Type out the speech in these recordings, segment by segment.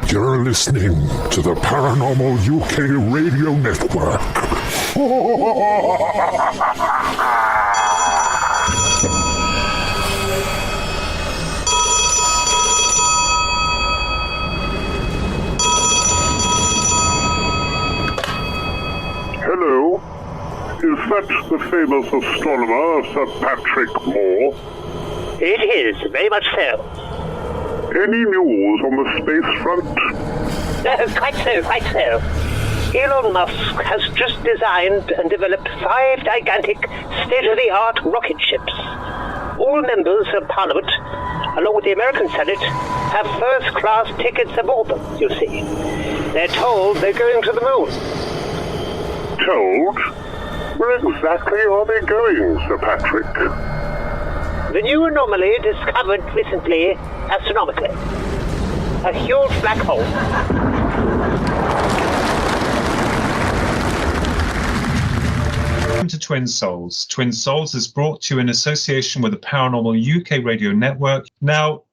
You're listening to the Paranormal UK Radio Network. Hello? Is that the famous astronomer, Sir Patrick Moore? It is, very much so. Any news on the space front? Quite so. Elon Musk has just designed and developed 5 gigantic, state-of-the-art rocket ships. All members of Parliament, along with the American Senate, have first-class tickets aboard them, you see. They're told they're going to the moon. Told? Where exactly are they going, Sir Patrick? The new anomaly discovered recently, astronomically. A huge black hole. Welcome to Twin Souls. Twin Souls is brought to you in association with the Paranormal UK Radio Network. Now,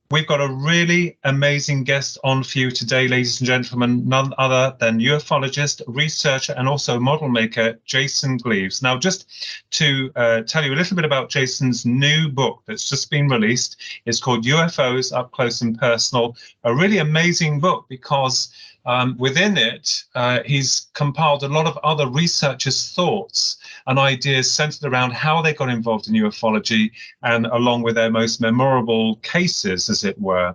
we've got a really amazing guest on for you today, ladies and gentlemen, none other than ufologist, researcher, and also model maker, Jason Gleaves. Now, just to tell you a little bit about Jason's new book that's just been released. It's called UFOs Up Close and Personal, a really amazing book because within it, he's compiled a lot of other researchers' thoughts and ideas centered around how they got involved in ufology and along with their most memorable cases, as it were.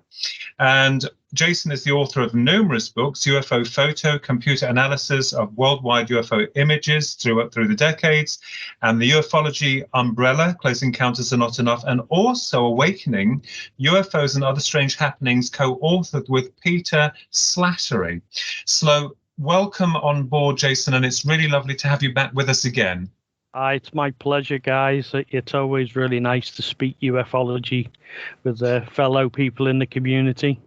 And Jason is the author of numerous books, UFO photo, computer analysis of worldwide UFO images through the decades, and the ufology umbrella, Close Encounters Are Not Enough, and also Awakening, UFOs and Other Strange Happenings, co-authored with Peter Slattery. So welcome on board, Jason, and it's really lovely to have you back with us again. It's my pleasure, guys. It's always really nice to speak ufology with fellow people in the community.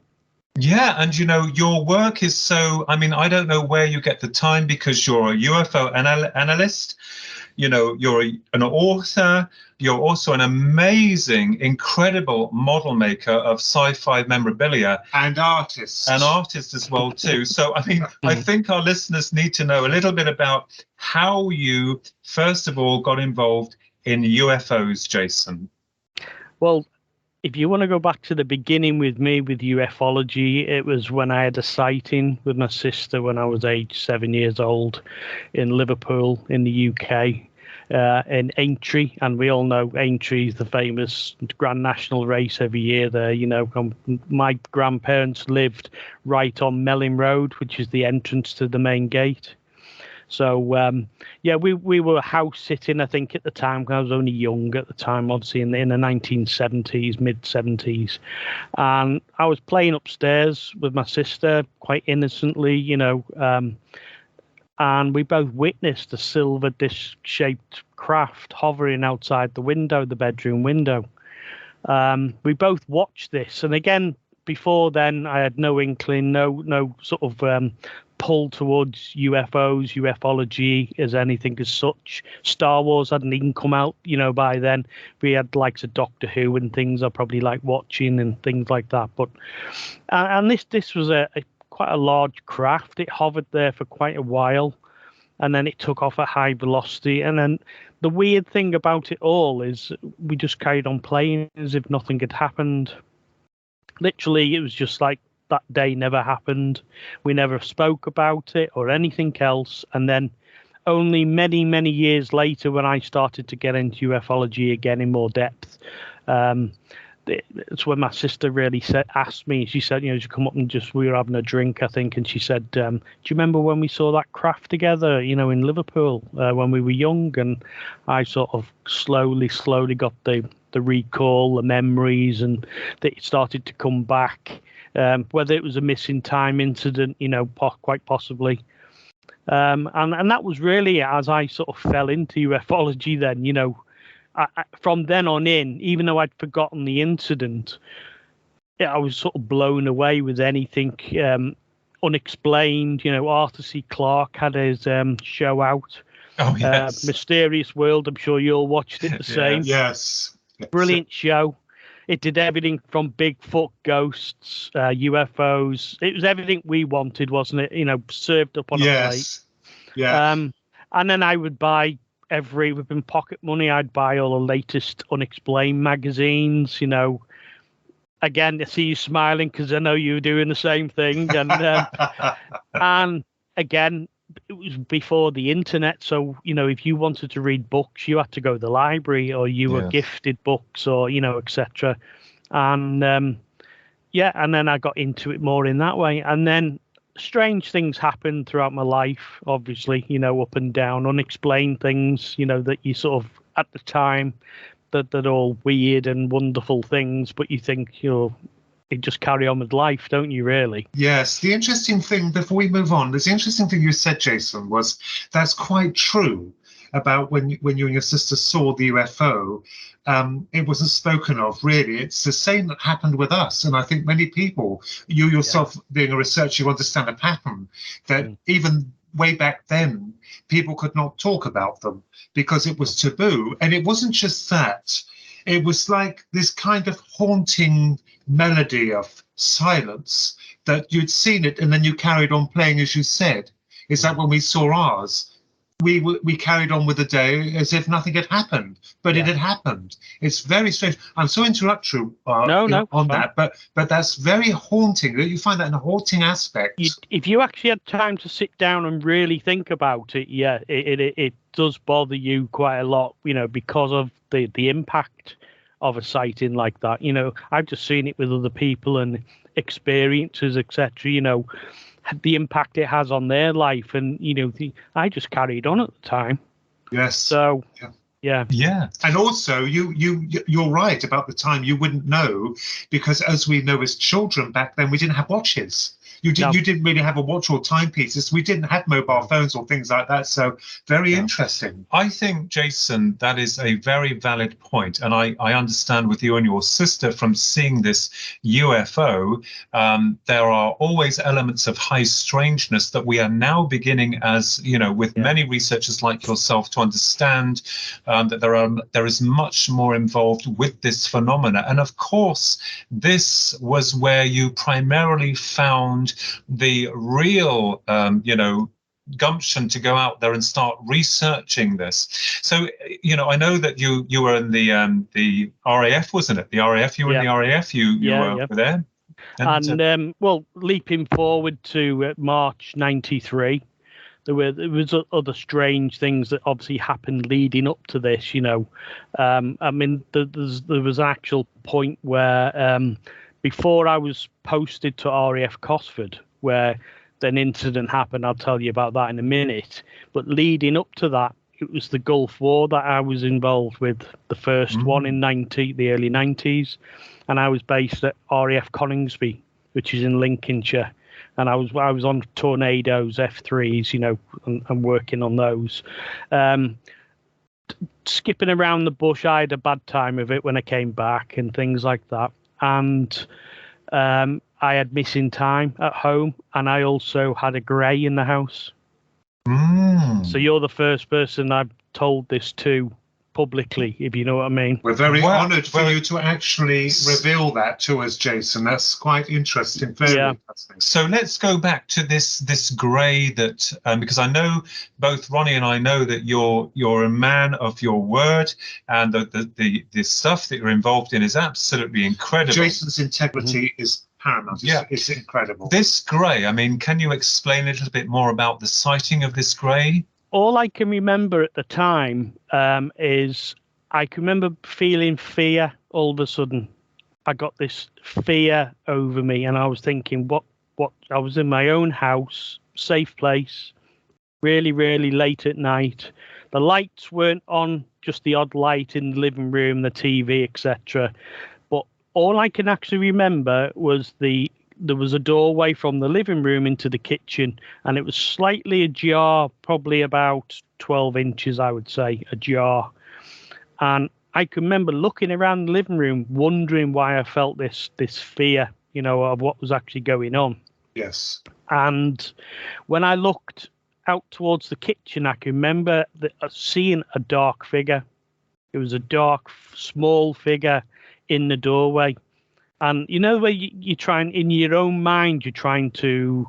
Yeah, and you know, your work is so, I mean, I don't know where you get the time because you're a UFO analyst, you know, you're an author, you're also an amazing, incredible model maker of sci-fi memorabilia. And artist. An artist as well, too. So, I mean, I think our listeners need to know a little bit about how you, first of all, got involved in UFOs, Jason. Well, if you want to go back to the beginning with me with ufology, it was when I had a sighting with my sister when I was age 7 years old in Liverpool in the UK, in Aintree. And we all know Aintree is the famous Grand National race every year there. You know, my grandparents lived right on Melling Road, which is the entrance to the main gate. So, yeah, we were house sitting, I think, at the time, because I was only young at the time, obviously, in the 1970s, mid-70s. And I was playing upstairs with my sister, quite innocently, you know, and we both witnessed a silver disc-shaped craft hovering outside the window, the bedroom window. We both watched this. And again, before then, I had no inkling, no sort of pull towards UFOs, ufology as anything as such. Star Wars hadn't even come out, you know, by then. We had likes of Doctor Who and things I probably like watching and things like that. But and this was a quite a large craft. It hovered there for quite a while, and then it took off at high velocity. And then the weird thing about it all is we just carried on playing as if nothing had happened. Literally, it was just like that day never happened. We never spoke about it or anything else. And then only many, many years later, when I started to get into ufology again in more depth, it's when my sister really asked me. She said, you know, she come up and we were having a drink, I think, and she said, do you remember when we saw that craft together, you know, in Liverpool when we were young? And I sort of slowly got the recall, the memories, and it started to come back. Whether it was a missing time incident, you know, quite possibly. And that was really as I sort of fell into ufology then, you know. From then on in, even though I'd forgotten the incident, I was sort of blown away with anything unexplained. You know, Arthur C. Clarke had his show out. Oh, yes. Mysterious World. I'm sure you all watched it the same. Yes. Brilliant show. it did everything from Bigfoot, ghosts, UFOs. It was everything we wanted, wasn't it? Served up on a plate. Yes. Yeah. And then I would buy within pocket money, I'd buy all the latest Unexplained magazines. Again, I see you smiling because I know you were doing the same thing. And again, it was before the internet, so if you wanted to read books, you had to go to the library, or you were gifted books, or etc. And and then I got into it more in that way, and then strange things happened throughout my life, obviously, up and down, unexplained things, that you sort of at the time that they're all weird and wonderful things, but you think you just carry on with life, don't you, really? Yes. The interesting thing, before we move on, the interesting thing you said, Jason, was that's quite true about when you and your sister saw the UFO. It wasn't spoken of, really. It's the same that happened with us. And I think many people, you yourself being a researcher, you understand a pattern that even way back then, people could not talk about them because it was taboo. And it wasn't just that. It was like this kind of haunting melody of silence that you'd seen it and then you carried on playing, as you said. It's like when we saw ours, we carried on with the day as if nothing had happened, but it had happened. It's very strange. I'm so interrupt you on that, but that's very haunting. You find that in a haunting aspect. If you actually had time to sit down and really think about it, it does bother you quite a lot, because of the impact of a sighting like that. I've just seen it with other people and experiences, etc. The impact it has on their life, and I just carried on at the time. Yes. So yeah. And also, you're right about the time. You wouldn't know, because as we know as children back then, we didn't have watches. You didn't really have a watch or timepieces. We didn't have mobile phones or things like that. So very interesting. I think, Jason, that is a very valid point. And I understand with you and your sister from seeing this UFO, there are always elements of high strangeness that we are now beginning, as with many researchers like yourself, to understand that there is much more involved with this phenomena. And of course, this was where you primarily found the real, gumption to go out there and start researching this. So, I know that you were in the RAF, wasn't it? The RAF, you were in the RAF, you were there. And leaping forward to March 93, there was other strange things that obviously happened leading up to this. There was an actual point where before I was posted to RAF Cosford, where an incident happened. I'll tell you about that in a minute. But leading up to that, it was the Gulf War that I was involved with, the first one in the early 90s. And I was based at RAF Coningsby, which is in Lincolnshire. And I was on Tornadoes, F3s, and working on those. Skipping around the bush, I had a bad time of it when I came back and things like that. And I had missing time at home, and I also had a grey in the house. So you're the first person I've told this to publicly, if you know what I mean. We're very honoured for you to actually reveal that to us, Jason. That's quite interesting. Very interesting. So let's go back to this grey that, because I know both Ronnie and I know that you're a man of your word, and the stuff that you're involved in is absolutely incredible. Jason's integrity is paramount. It's incredible. This grey, can you explain a little bit more about the sighting of this grey? All I can remember at the time is I can remember feeling fear all of a sudden. I got this fear over me, and I was thinking, what? I was in my own house, safe place, really, really late at night. The lights weren't on, just the odd light in the living room, the TV, etc. But all I can actually remember was there was a doorway from the living room into the kitchen, and it was slightly ajar, probably about 12 inches, I would say, ajar. And I can remember looking around the living room, wondering why I felt this fear, of what was actually going on. Yes. And when I looked out towards the kitchen, I can remember seeing a dark figure. It was a dark, small figure in the doorway. And you know where you're trying, in your own mind, you're trying to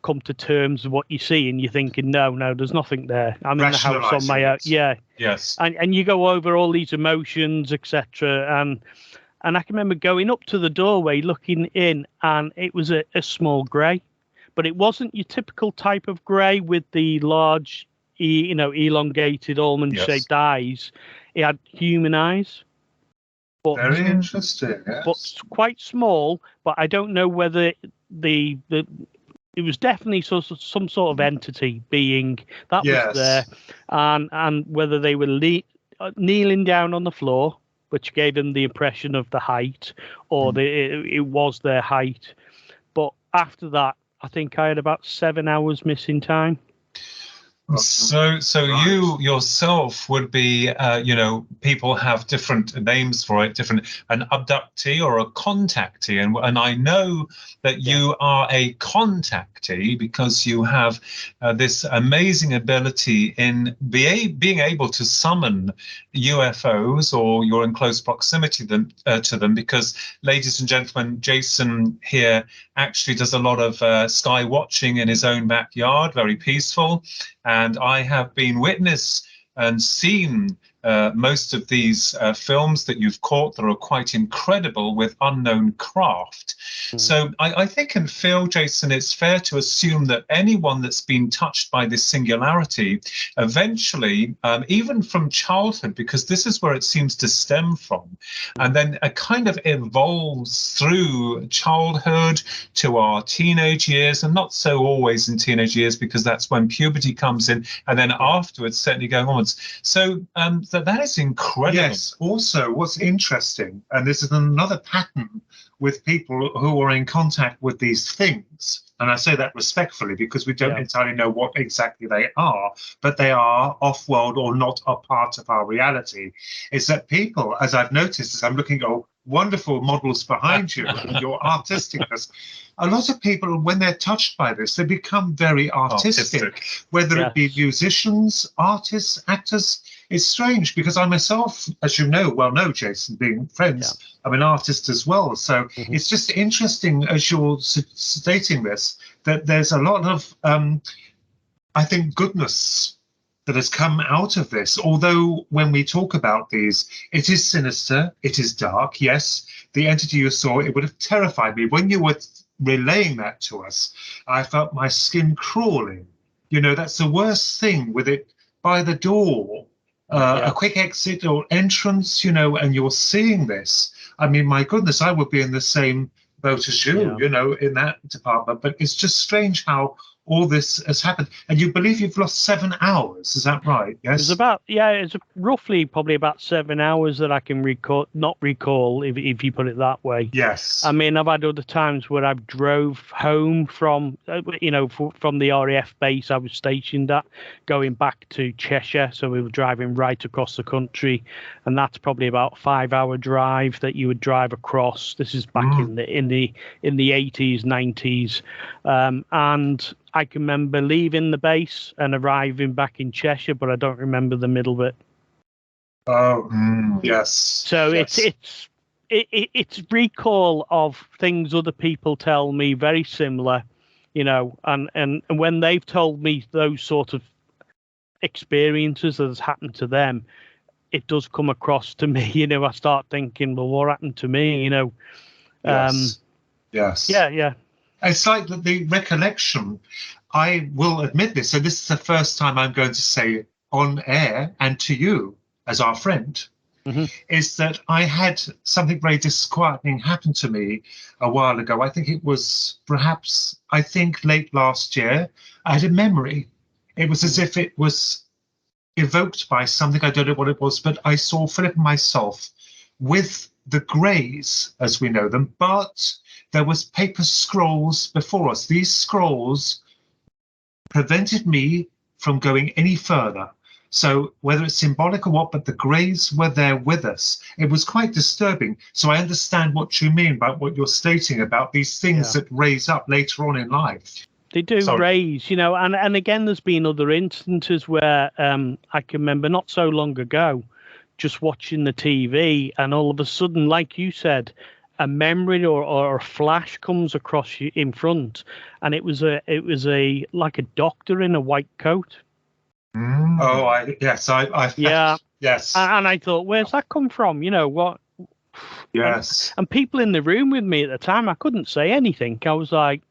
come to terms with what you see, and you're thinking, no, there's nothing there. I'm in the house on my own. Yeah. Yes. And you go over all these emotions, etc. And I can remember going up to the doorway, looking in, and it was a small grey. But it wasn't your typical type of grey with the large, elongated almond-shaped eyes. It had human eyes. But, very interesting. Yes. But quite small. But I don't know whether it was definitely some sort of entity being that was there, and whether they were kneeling down on the floor, which gave them the impression of the height, or it was their height. But after that, I think I had about 7 hours missing time. So you yourself would be, people have different names for it, an abductee or a contactee, and I know that you are a contactee because you have this amazing ability in being able to summon UFOs, or you're in close proximity to them, because, ladies and gentlemen, Jason here actually does a lot of sky watching in his own backyard, very peaceful. And I have been witness and seen most of these films that you've caught that are quite incredible with unknown craft. So I think and feel, Jason, it's fair to assume that anyone that's been touched by this singularity, eventually, even from childhood, because this is where it seems to stem from, and then it kind of evolves through childhood to our teenage years, and not so always in teenage years, because that's when puberty comes in, and then afterwards, certainly going onwards. So that is incredible. Yes. Also, what's interesting, and this is another pattern with people who are in contact with these things, and I say that respectfully because we don't entirely know what exactly they are, but they are off-world or not a part of our reality, is that people, as I've noticed, as I'm looking at wonderful models behind you and your artisticness, a lot of people, when they're touched by this, they become very artistic. Whether it be musicians, artists, actors. It's strange because I myself, as you know, Jason, being friends, I'm an artist as well. So it's just interesting, as you're stating this, that there's a lot of, I think, goodness that has come out of this. Although when we talk about these, it is sinister, it is dark. Yes, the entity you saw, it would have terrified me. When you were relaying that to us, I felt my skin crawling. That's the worst thing with it by the door. A quick exit or entrance, and you're seeing this. I mean, my goodness, I would be in the same boat as you, in that department. But it's just strange how all this has happened. And you believe you've lost 7 hours, is that right? Yes. It's roughly probably about 7 hours that I can not recall, if you put it that way. Yes. I mean, I've had other times where I've drove home from, from the RAF base I was stationed at, going back to Cheshire. So we were driving right across the country, and that's probably about a 5-hour drive that you would drive across. This is back in the 80s, 90s, and I can remember leaving the base and arriving back in Cheshire, but I don't remember the middle bit. Oh, yes. So yes. it's recall of things other people tell me, very similar, and when they've told me those sort of experiences that has happened to them, it does come across to me. I start thinking, well, what happened to me? Yes. Yeah. It's like the recollection, I will admit this, so this is the first time I'm going to say on air and to you as our friend, is that I had something very disquieting happen to me a while ago. I think it was late last year. I had a memory. It was as if it was evoked by something. I don't know what it was, but I saw Philip and myself with the Greys, as we know them, but there was paper scrolls before us. These scrolls prevented me from going any further. So whether it's symbolic or what, but the Greys were there with us. It was quite disturbing. So I understand what you mean by what you're stating about these things that raise up later on in life. They do raise, and again, there's been other instances where I can remember not so long ago, just watching the TV, and all of a sudden, like you said, a memory or a flash comes across you in front, and it was a like a doctor in a white coat. Oh, Yeah. Yes. And I thought, where's that come from? You know what? Yes. And people in the room with me at the time, I couldn't say anything. I was like,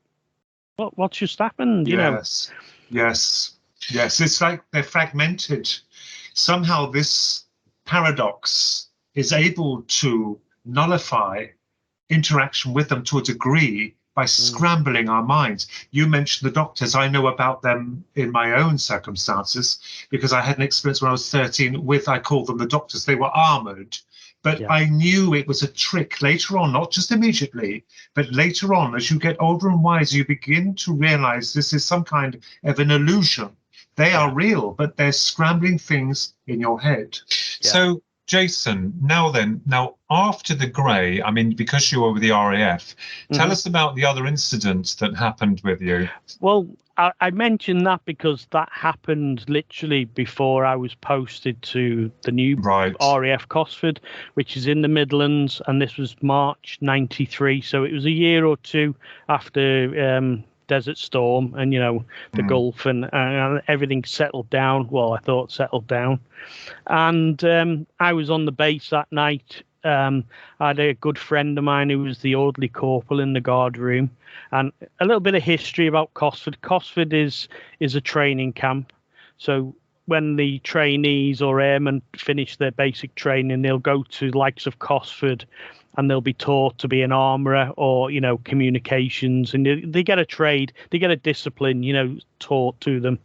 what's just happened? You know? Yes. It's like they're fragmented. Somehow this paradox is able to nullify interaction with them to a degree by scrambling our minds. You mentioned the doctors. I know about them in my own circumstances because I had an experience when I was 13 with, I call them the doctors. They were armored, but I knew it was a trick later on, not just immediately, but later on, as you get older and wiser, you begin to realize this is some kind of an illusion. They are real, but they're scrambling things in your head. So, Jason, now after the Grey, I mean, because you were with the RAF, tell us about the other incident that happened with you. Well, I mentioned that because that happened literally before I was posted to the new RAF Cosford, which is in the Midlands, and this was March '93. So it was a year or two after Desert Storm and, you know, the Gulf and everything settled down. Well, I thought settled down. And I was on the base that night. I had a good friend of mine who was the orderly corporal in the guard room. And a little bit of history about Cosford. Cosford is a training camp. So when the trainees or airmen finish their basic training, they'll go to the likes of Cosford and they'll be taught to be an armourer or, you know, communications. And they get a trade, they get a discipline, you know, taught to them.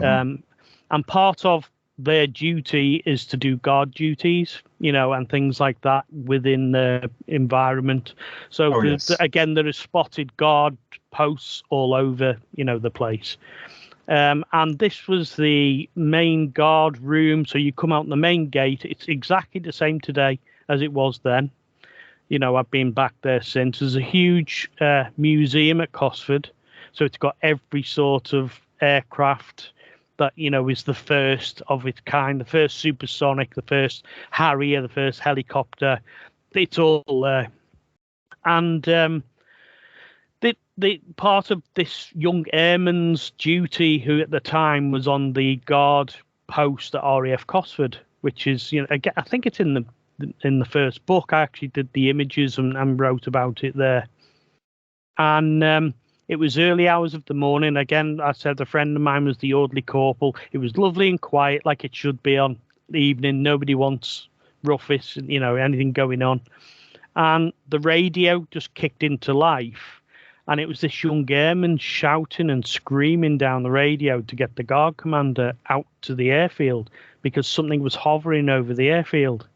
And part of their duty is to do guard duties, you know, and things like that within the environment. So again, there are spotted guard posts all over, you know, the place. And this was the main guard room. So you come out the main gate. It's exactly the same today as it was then. You know, I've been back there since. There's a huge museum at Cosford. So it's got every sort of aircraft that, you know, is the first of its kind, the first supersonic, the first Harrier, the first helicopter. It's all there. And the part of this young airman's duty, who at the time was on the guard post at RAF Cosford, which is, you know, again, I think it's in the first book. I actually did the images and wrote about it there. And it was early hours of the morning. Again, I said a friend of mine was the orderly corporal. It was lovely and quiet, like it should be on the evening. Nobody wants ruckus, you know, anything going on. And the radio just kicked into life. And it was this young airman shouting and screaming down the radio to get the guard commander out to the airfield because something was hovering over the airfield.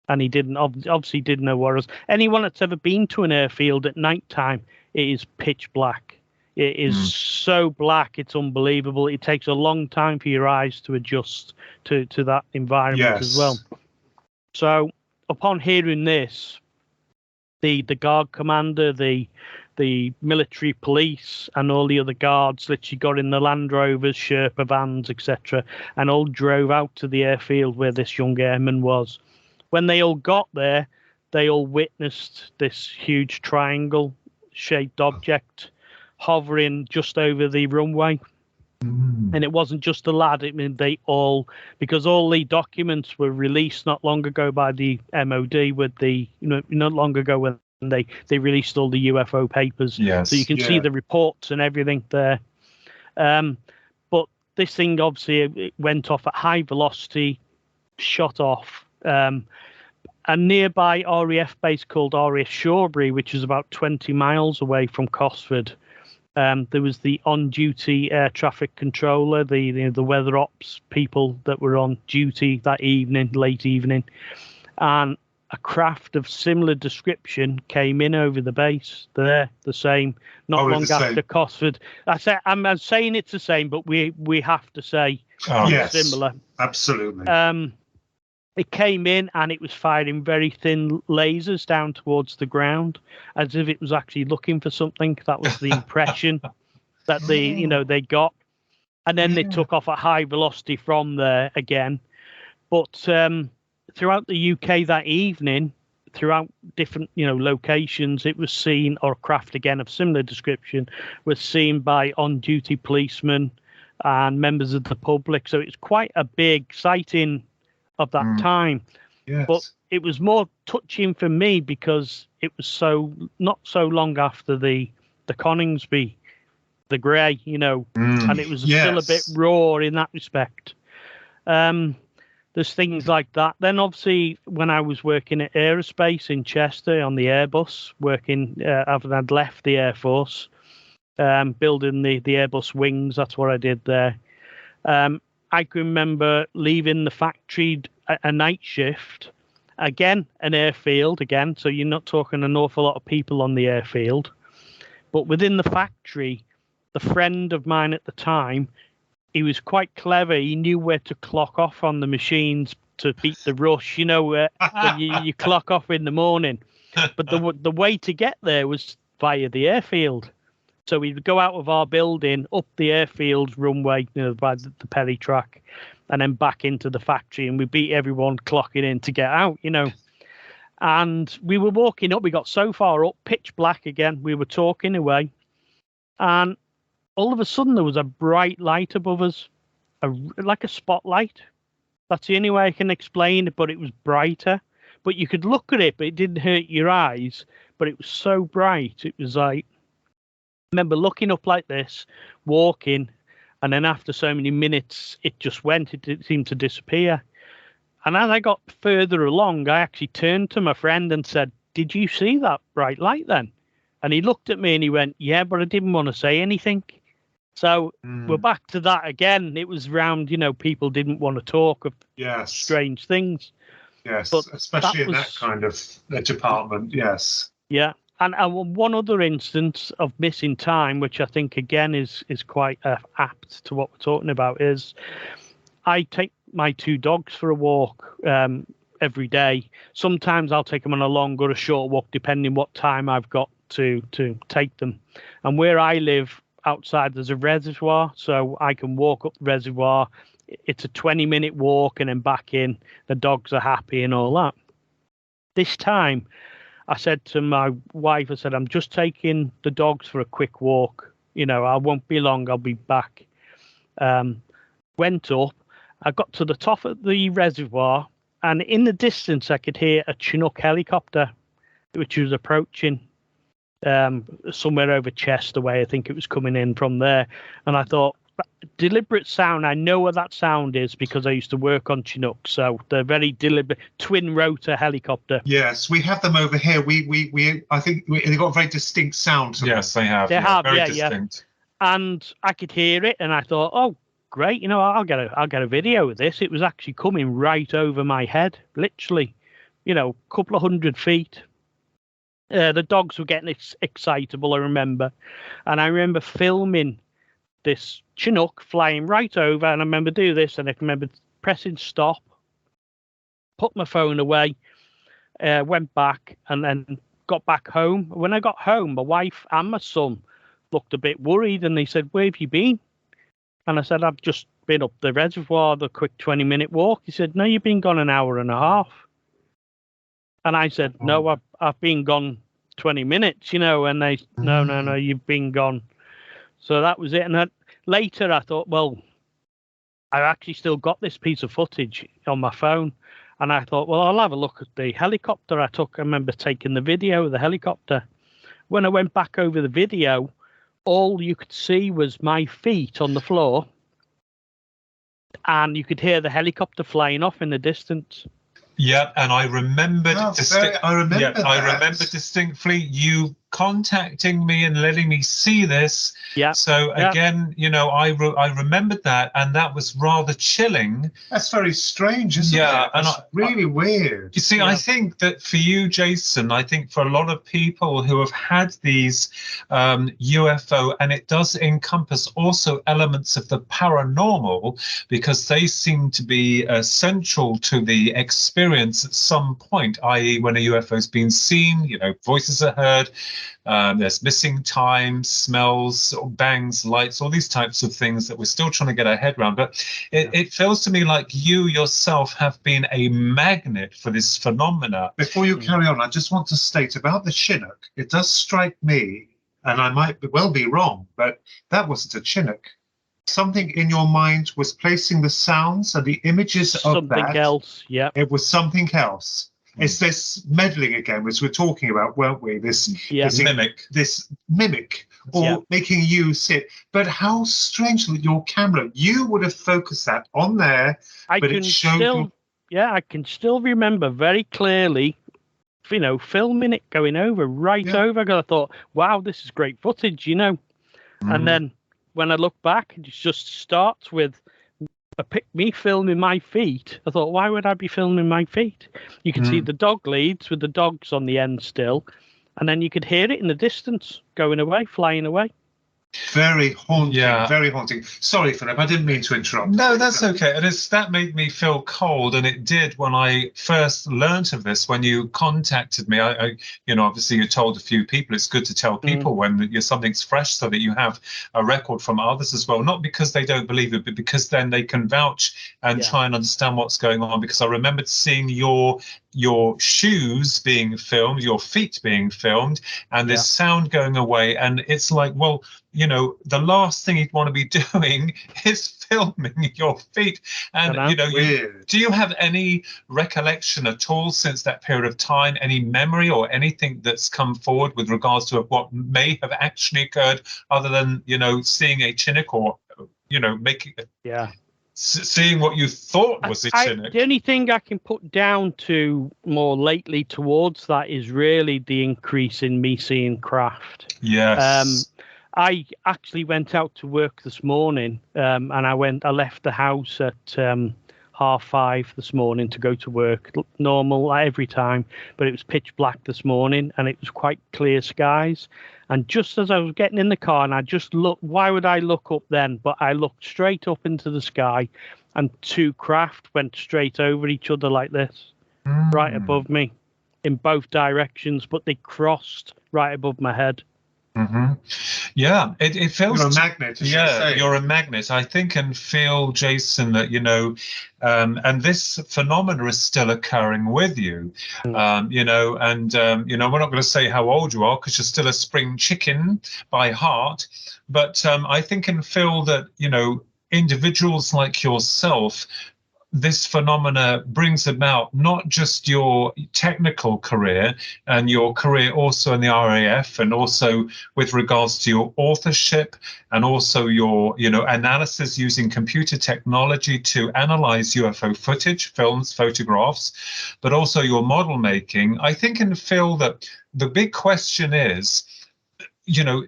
And he obviously didn't know what it was. Anyone that's ever been to an airfield at night time, it is pitch black. It is so black, it's unbelievable. It takes a long time for your eyes to adjust to that environment as well. So upon hearing this, the guard commander, the military police and all the other guards literally got in the Land Rovers, Sherpa vans, etc., and all drove out to the airfield where this young airman was. When they all got there, they all witnessed this huge triangle-shaped object hovering just over the runway. And it wasn't just the lad. I mean, they all, because all the documents were released not long ago by the MOD with the, you know, not long ago when they released all the UFO papers. So you can see the reports and everything there. But this thing, obviously, it went off at high velocity, shot off. A nearby RAF base called RAF Shawbury, which is about 20 miles away from Cosford. There was the on-duty air traffic controller, the weather ops people that were on duty that evening, late evening, and a craft of similar description came in over the base. They're the same, not long after Cosford. I'm saying it's the same, but we have to say similar. Absolutely. It came in and it was firing very thin lasers down towards the ground, as if it was actually looking for something. That was the impression that they got. And then they took off at high velocity from there again. But throughout the UK that evening, throughout different, locations, it was seen, or craft again of similar description, was seen by on-duty policemen and members of the public. So it's quite a big sighting of that time. Yes. But it was more touching for me because it was not so long after the Coningsby, the Grey, and it was still a bit raw in that respect. There's things like that. Then obviously when I was working at aerospace in Chester on the Airbus, working after I'd left the Air Force, building the Airbus wings, that's what I did there. I can remember leaving the factory a night shift, again, an airfield again, so you're not talking an awful lot of people on the airfield. But within the factory, the friend of mine at the time, he was quite clever. He knew where to clock off on the machines to beat the rush, when you clock off in the morning. But the way to get there was via the airfield. So we'd go out of our building, up the airfield runway, by the Perry track, and then back into the factory, and we beat everyone clocking in to get out, And we were walking up. We got so far up, pitch black again. We were talking away, and all of a sudden there was a bright light above us, like a spotlight. That's the only way I can explain it, but it was brighter. But you could look at it, but it didn't hurt your eyes. But it was so bright. It was like, I remember looking up like this, walking, and then after so many minutes, it just went. It seemed to disappear. And as I got further along, I actually turned to my friend and said, "Did you see that bright light then?" And he looked at me and he went, "Yeah, but I didn't want to say anything." So we're back to that again. It was around, people didn't want to talk of strange things. Yes, but especially in that kind of department, yes. Yeah. And one other instance of missing time, which I think, again, is quite apt to what we're talking about, is I take my two dogs for a walk every day. Sometimes I'll take them on a long or a short walk, depending what time I've got to take them. And where I live, outside there's a reservoir, so I can walk up the reservoir. It's a 20-minute walk and then back in. The dogs are happy and all that. This time I said to my wife, I said, "I'm just taking the dogs for a quick walk. I won't be long. I'll be back." Went up. I got to the top of the reservoir, and in the distance I could hear a Chinook helicopter, which was approaching. Somewhere over Chester way, I think it was coming in from there. And I thought, deliberate sound, I know where that sound is because I used to work on Chinook, so they're very deliberate, twin rotor helicopter. Yes, we have them over here. I think they've got a very distinct sound to them. Yes, they have. They have, very yeah, distinct. And I could hear it, and I thought, oh, great, I'll get a video of this. It was actually coming right over my head, literally, a couple of 100 feet. The dogs were getting excitable, I remember. And I remember filming this Chinook flying right over, and I remember doing this, and I remember pressing stop, put my phone away, went back, and then got back home. When I got home, my wife and my son looked a bit worried, and they said, "Where have you been?" And I said, "I've just been up the reservoir, the quick 20-minute walk." He said, "No, you've been gone an hour and a half." And I said, "No, I've been gone 20 minutes, and they, no, you've been gone." So that was it. And later I thought, well, I actually still got this piece of footage on my phone. And I thought, well, I'll have a look at the helicopter I took. I remember taking the video of the helicopter. When I went back over the video, all you could see was my feet on the floor. And you could hear the helicopter flying off in the distance. Yeah, and I remembered. I remember distinctly you contacting me and letting me see this. Yeah. So again, I remembered that, and that was rather chilling. That's very strange, isn't it? Yeah, and really weird. You see, I think that for you, Jason, I think for a lot of people who have had these UFO, and it does encompass also elements of the paranormal, because they seem to be central to the experience at some point, i.e. when a UFO has been seen, voices are heard. There's missing time, smells, bangs, lights, all these types of things that we're still trying to get our head around. But it feels to me like you yourself have been a magnet for this phenomena. Before you carry on, I just want to state about the Chinook. It does strike me, and I might well be wrong, but that wasn't a Chinook. Something in your mind was placing the sounds and the images of something that. else. Yeah, It was something else. It's this meddling again, which we're talking about, weren't we? This mimic, or making you sit. But how strange that your camera, you would have focused that on there, but it showed. I can still remember very clearly, filming it, going over, over. Because I thought, wow, this is great footage, And then when I look back, it just starts with me filming my feet. I thought, why would I be filming my feet? You can see the dog leads with the dogs on the end still, and then you could hear it in the distance going away, flying away. Very haunting, very haunting. Sorry, Philip, I didn't mean to interrupt. No, that's okay. And that made me feel cold, and it did when I first learnt of this. When you contacted me, I obviously you told a few people. It's good to tell people when something's fresh, so that you have a record from others as well. Not because they don't believe it, but because then they can vouch and try and understand what's going on. Because I remembered seeing your shoes being filmed, your feet being filmed, and this sound going away. And it's like, well, the last thing you'd want to be doing is filming your feet. And, do you have any recollection at all since that period of time, any memory or anything that's come forward with regards to what may have actually occurred, other than, seeing a Chinook or, seeing what you thought was a Chinook? The only thing I can put down to more lately towards that is really the increase in me seeing craft. Yes. I actually went out to work this morning, and I left the house at 5:30 this morning to go to work, normal every time, but it was pitch black this morning, and it was quite clear skies. And just as I was getting in the car, and I just looked, why would I look up then? But I looked straight up into the sky, and two craft went straight over each other like this, right above me, in both directions, but they crossed right above my head. Yeah, it feels. You're a magnet. You're a magnet. I think and feel, Jason, that and this phenomena is still occurring with you. We're not going to say how old you are because you're still a spring chicken by heart. But I think and feel that individuals like yourself, this phenomena brings about not just your technical career and your career also in the RAF, and also with regards to your authorship and also your analysis using computer technology to analyze UFO footage, films, photographs, but also your model making. I think and feel that the big question is,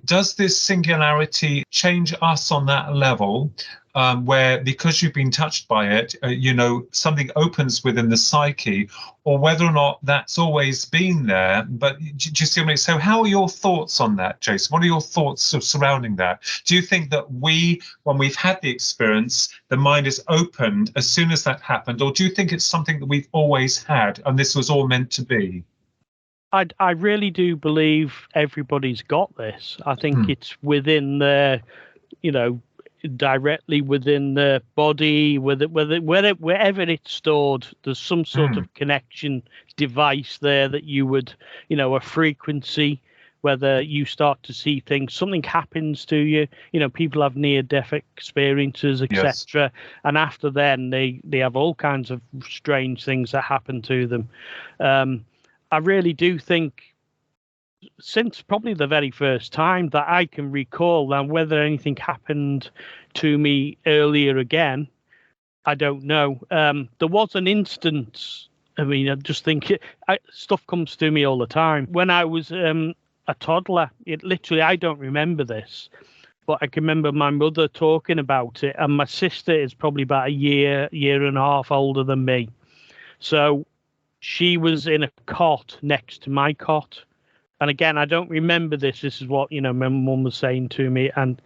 does this singularity change us on that level? Where, because you've been touched by it, something opens within the psyche, or whether or not that's always been there. But do you see what I mean? So how are your thoughts on that, Jason? What are your thoughts surrounding that? Do you think that when we've had the experience, the mind is opened as soon as that happened? Or do you think it's something that we've always had and this was all meant to be? I really do believe everybody's got this. I think it's within their, directly within the body, wherever it's stored, there's some sort of connection device there that you would, a frequency, whether you start to see things, something happens to you, people have near-death experiences, etc. Yes. And after then, they have all kinds of strange things that happen to them. I really do think, since probably the very first time that I can recall, now whether anything happened to me earlier again, I don't know. There was an instance, I just think stuff comes to me all the time. When I was a toddler, I don't remember this, but I can remember my mother talking about it, and my sister is probably about a year and a half older than me. So she was in a cot next to my cot. And again, I don't remember this. This is what, my mum was saying to me. And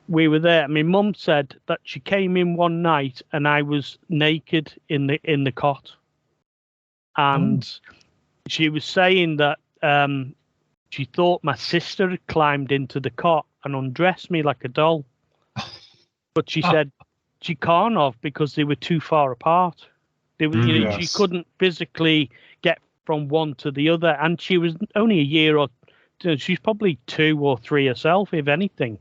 we were there. My mum said that she came in one night and I was naked in the cot. And she was saying that she thought my sister had climbed into the cot and undressed me like a doll. But she said she can't have because they were too far apart. They were, she Yes. couldn't physically get from one to the other. And she was only a year or she's probably 2 or 3 herself, if anything.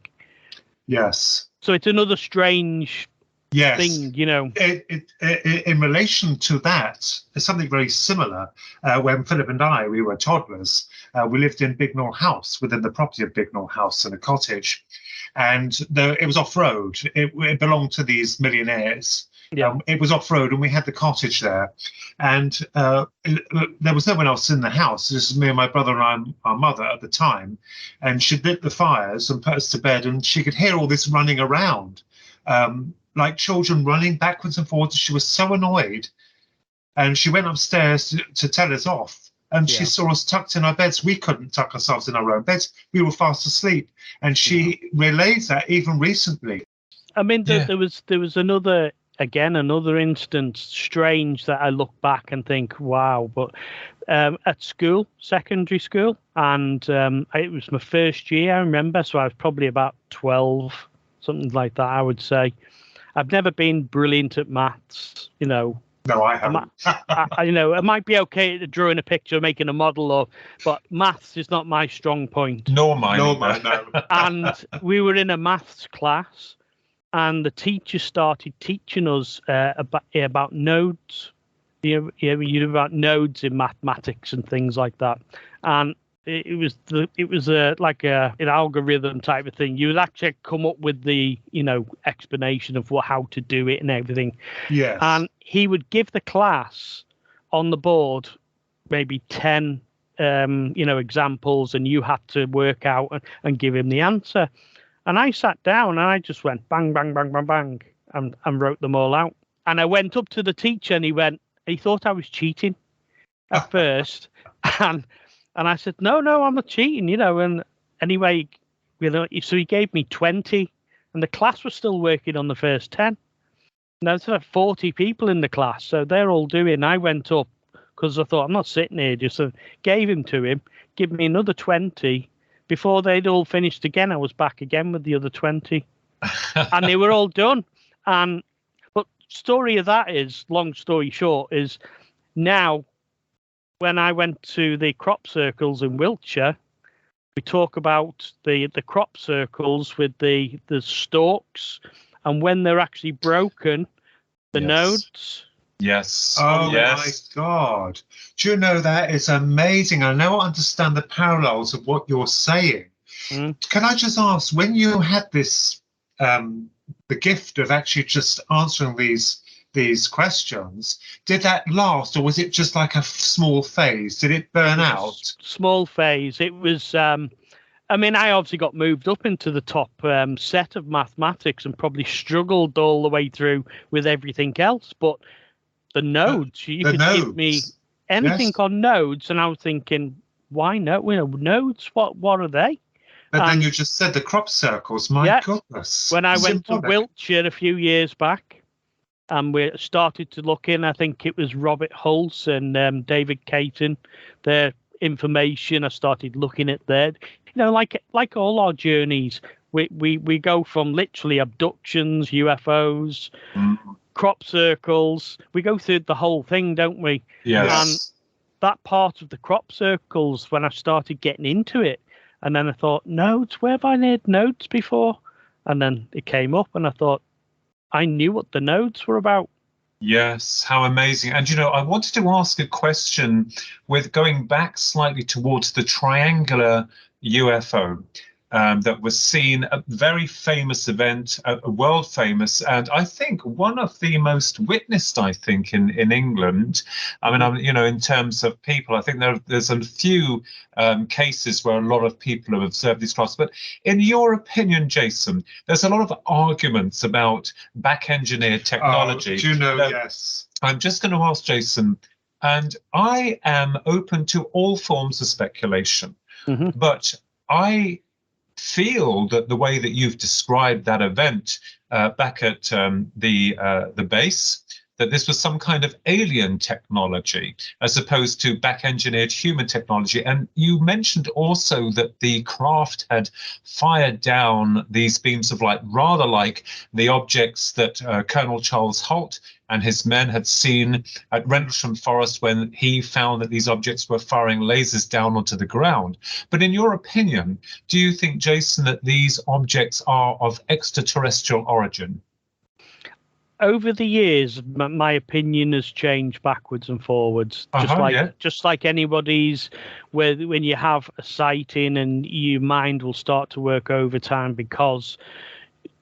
Yes. So it's another strange Yes. thing, In relation to that, there's something very similar. When Philip and I, we were toddlers, we lived in Bignor House, within the property of Bignor House in a cottage. And it was off-road. It belonged to these millionaires. Yeah. It was off-road, and we had the cottage there. And there was no one else in the house. This is me and my brother and our mother at the time. And she'd lit the fires and put us to bed, and she could hear all this running around. Like children running backwards and forwards. She was so annoyed. And she went upstairs to tell us off. And she saw us tucked in our beds. We couldn't tuck ourselves in our own beds. We were fast asleep. And she relayed that even recently. I mean, there was another instance, strange, that I look back and think, wow. But at school, secondary school, and it was my first year, I remember. So I was probably about 12, something like that, I would say. I've never been brilliant at maths, No, I haven't. It might be okay at drawing a picture, making a model, but maths is not my strong point. Nor mine. No. And we were in a maths class, and the teacher started teaching us about nodes. About nodes in mathematics and things like that. And it was like an algorithm type of thing. You would actually come up with the explanation of how to do it and everything. Yes. And he would give the class on the board maybe 10 examples, and you had to work out and give him the answer. And I sat down and I just went bang, bang, bang, bang, bang, and wrote them all out. And I went up to the teacher, and he thought I was cheating at first. And I said, no, I'm not cheating, And anyway, so he gave me 20, and the class was still working on the first 10. Now there's like 40 people in the class, so they're all doing. I went up because I thought, I'm not sitting here. Just gave him to him, give me another 20. Before they'd all finished again, I was back again with the other 20, and they were all done. But story of that is, long story short, is now, when I went to the crop circles in Wiltshire, we talk about the crop circles with the stalks, and when they're actually broken, the nodes. Yes. Oh, yes. my God. Do you know, that is amazing? I now understand the parallels of what you're saying. Can I just ask, when you had this, the gift of actually just answering these questions, did that last, or was it just like a small phase? Did it burn out? Small phase. It was, I obviously got moved up into the top set of mathematics and probably struggled all the way through with everything else. But the nodes, you could give me anything on nodes, and I was thinking, why not? Nodes, what are they? But then you just said the crop circles. My goodness. When I went to Wiltshire a few years back, and we started to look in, I think it was Robert Hulse and David Caton, their information. I started looking at their, like all our journeys, we go from literally abductions, UFOs, crop circles. We go through the whole thing, don't we? Yes. And that part of the crop circles, when I started getting into it, and then I thought, nodes, where have I heard nodes before? And then it came up, and I thought, I knew what the nodes were about. Yes, how amazing. And, I wanted to ask a question with going back slightly towards the triangular UFO that was seen, a very famous event, a world famous, and I think one of the most witnessed, I think, in England. In terms of people, I think there's a few cases where a lot of people have observed these crafts. But in your opinion, Jason, there's a lot of arguments about back-engineered technology. Yes. I'm just going to ask Jason, and I am open to all forms of speculation, but I feel that the way that you've described that event back at the base, that this was some kind of alien technology as opposed to back-engineered human technology. And you mentioned also that the craft had fired down these beams of light, rather like the objects that Colonel Charles Holt and his men had seen at Rendlesham Forest when he found that these objects were firing lasers down onto the ground. But in your opinion, do you think, Jason, that these objects are of extraterrestrial origin? Over the years, my opinion has changed backwards and forwards, just like anybody's. When you have a sighting, and your mind will start to work overtime because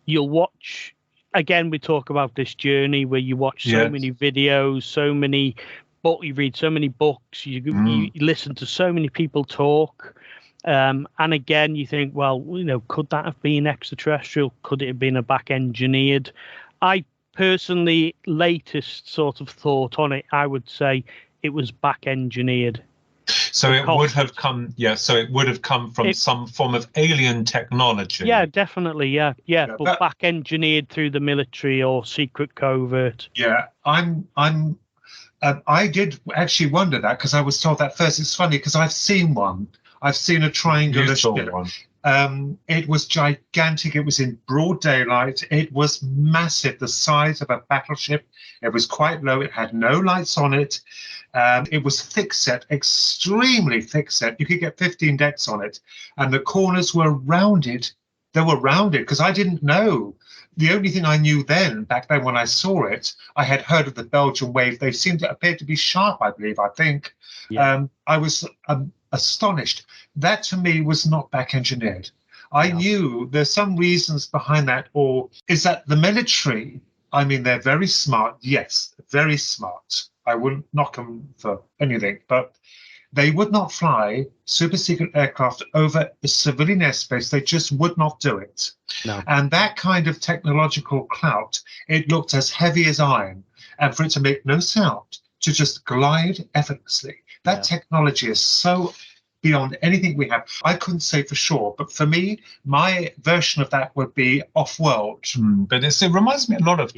you'll watch. Again, we talk about this journey where you watch so many videos, you read so many books, you listen to so many people talk. And again, you think, well, could that have been extraterrestrial? Could it have been a back engineered? I personally, latest sort of thought on it, I would say it was back engineered. So it would have come, from some form of alien technology. Yeah, definitely, yeah, but back engineered through the military or secret covert. Yeah, I did actually wonder that, because I was told that first. It's funny because I've seen one. I've seen a triangular ship. It was gigantic. It was in broad daylight. It was massive, the size of a battleship. It was quite low. It had no lights on it. It was thick set, extremely thick set. You could get 15 decks on it. And the corners were rounded. They were rounded because I didn't know. The only thing I knew back then when I saw it, I had heard of the Belgian wave. They seemed to appear to be sharp, I think. Yeah. I was astonished. That to me was not back engineered. I knew there's some reasons behind that, or is that the military, I mean, they're very smart. Yes, very smart. I wouldn't knock them for anything, but they would not fly super secret aircraft over a civilian airspace. They just would not do it. No. And that kind of technological clout, it looked as heavy as iron. And for it to make no sound, to just glide effortlessly, that technology is so beyond anything we have. I couldn't say for sure, but for me, my version of that would be off-world. But it reminds me a lot of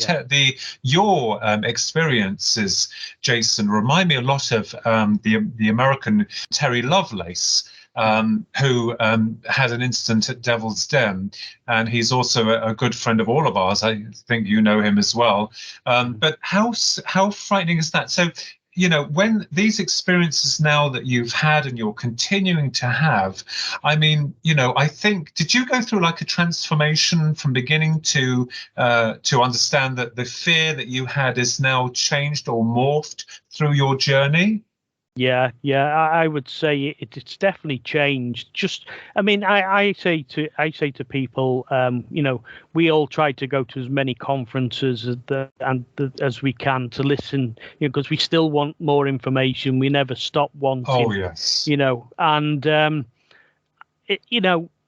your experiences, Jason. Remind me a lot of the American Terry Lovelace, who had an incident at Devil's Den, and he's also a good friend of all of ours. I think you know him as well. But how frightening is that? So, when these experiences now that you've had and you're continuing to have, I mean, I think, did you go through like a transformation from beginning to understand that the fear that you had is now changed or morphed through your journey? Yeah, I would say it's definitely changed. Just, I mean, I say to people, we all try to go to as many conferences as we can to listen, because we still want more information. We never stop wanting. Oh yes. And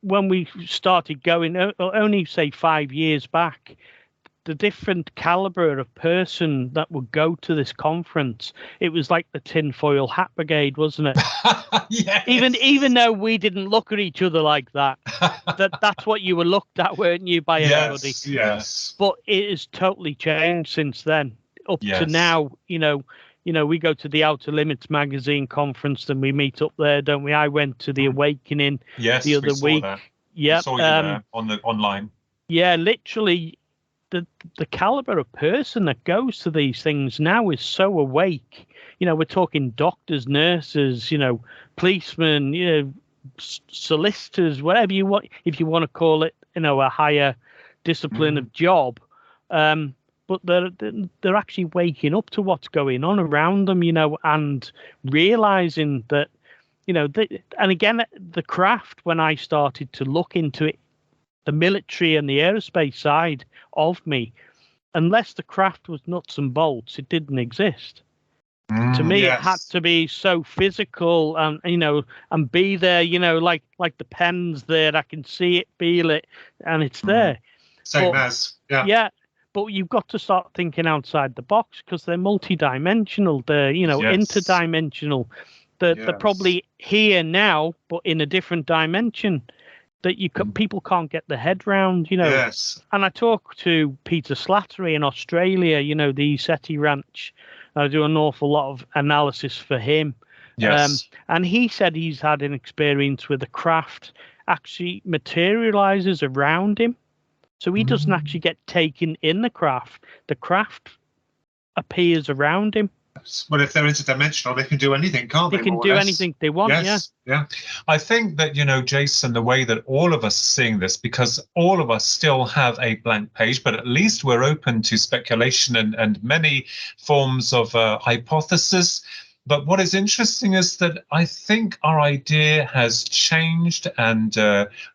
when we started going, only say 5 years back, the different caliber of person that would go to this conference, it was like the tinfoil hat brigade, wasn't it? Yes. Even though we didn't look at each other like that, that's what you were looked at, weren't you, by everybody? Yes. But it has totally changed since then. Up to now, we go to the Outer Limits magazine conference and we meet up there, don't we? I went to the Awakening the other week. Yeah, saw you there online. Yeah, literally. The caliber of person that goes to these things now is so awake. We're talking doctors, nurses, policemen, solicitors, whatever you want, if you want to call it, a higher discipline of job. But they're actually waking up to what's going on around them, and realizing that, and again, the craft, when I started to look into it, the military and the aerospace side of me, unless the craft was nuts and bolts, it didn't exist. To me, it had to be so physical and, and be there, like the pen's there. I can see it, feel it, and it's there. Yeah. But you've got to start thinking outside the box, because they're multi-dimensional. They're, interdimensional. They're probably here now, but in a different dimension. that people can't get their head round, you know. Yes. And I talk to Peter Slattery in Australia, you know, the SETI Ranch. I do an awful lot of analysis for him. Yes. And he said he's had an experience where the craft actually materializes around him. So he doesn't actually get taken in the craft. The craft appears around him. Well, if they're interdimensional, they can do anything, can't they? They can do anything they want, yes. Yeah. I think that, you know, Jason, the way that all of us are seeing this, because all of us still have a blank page, but at least we're open to speculation and many forms of hypothesis. But what is interesting is that I think our idea has changed and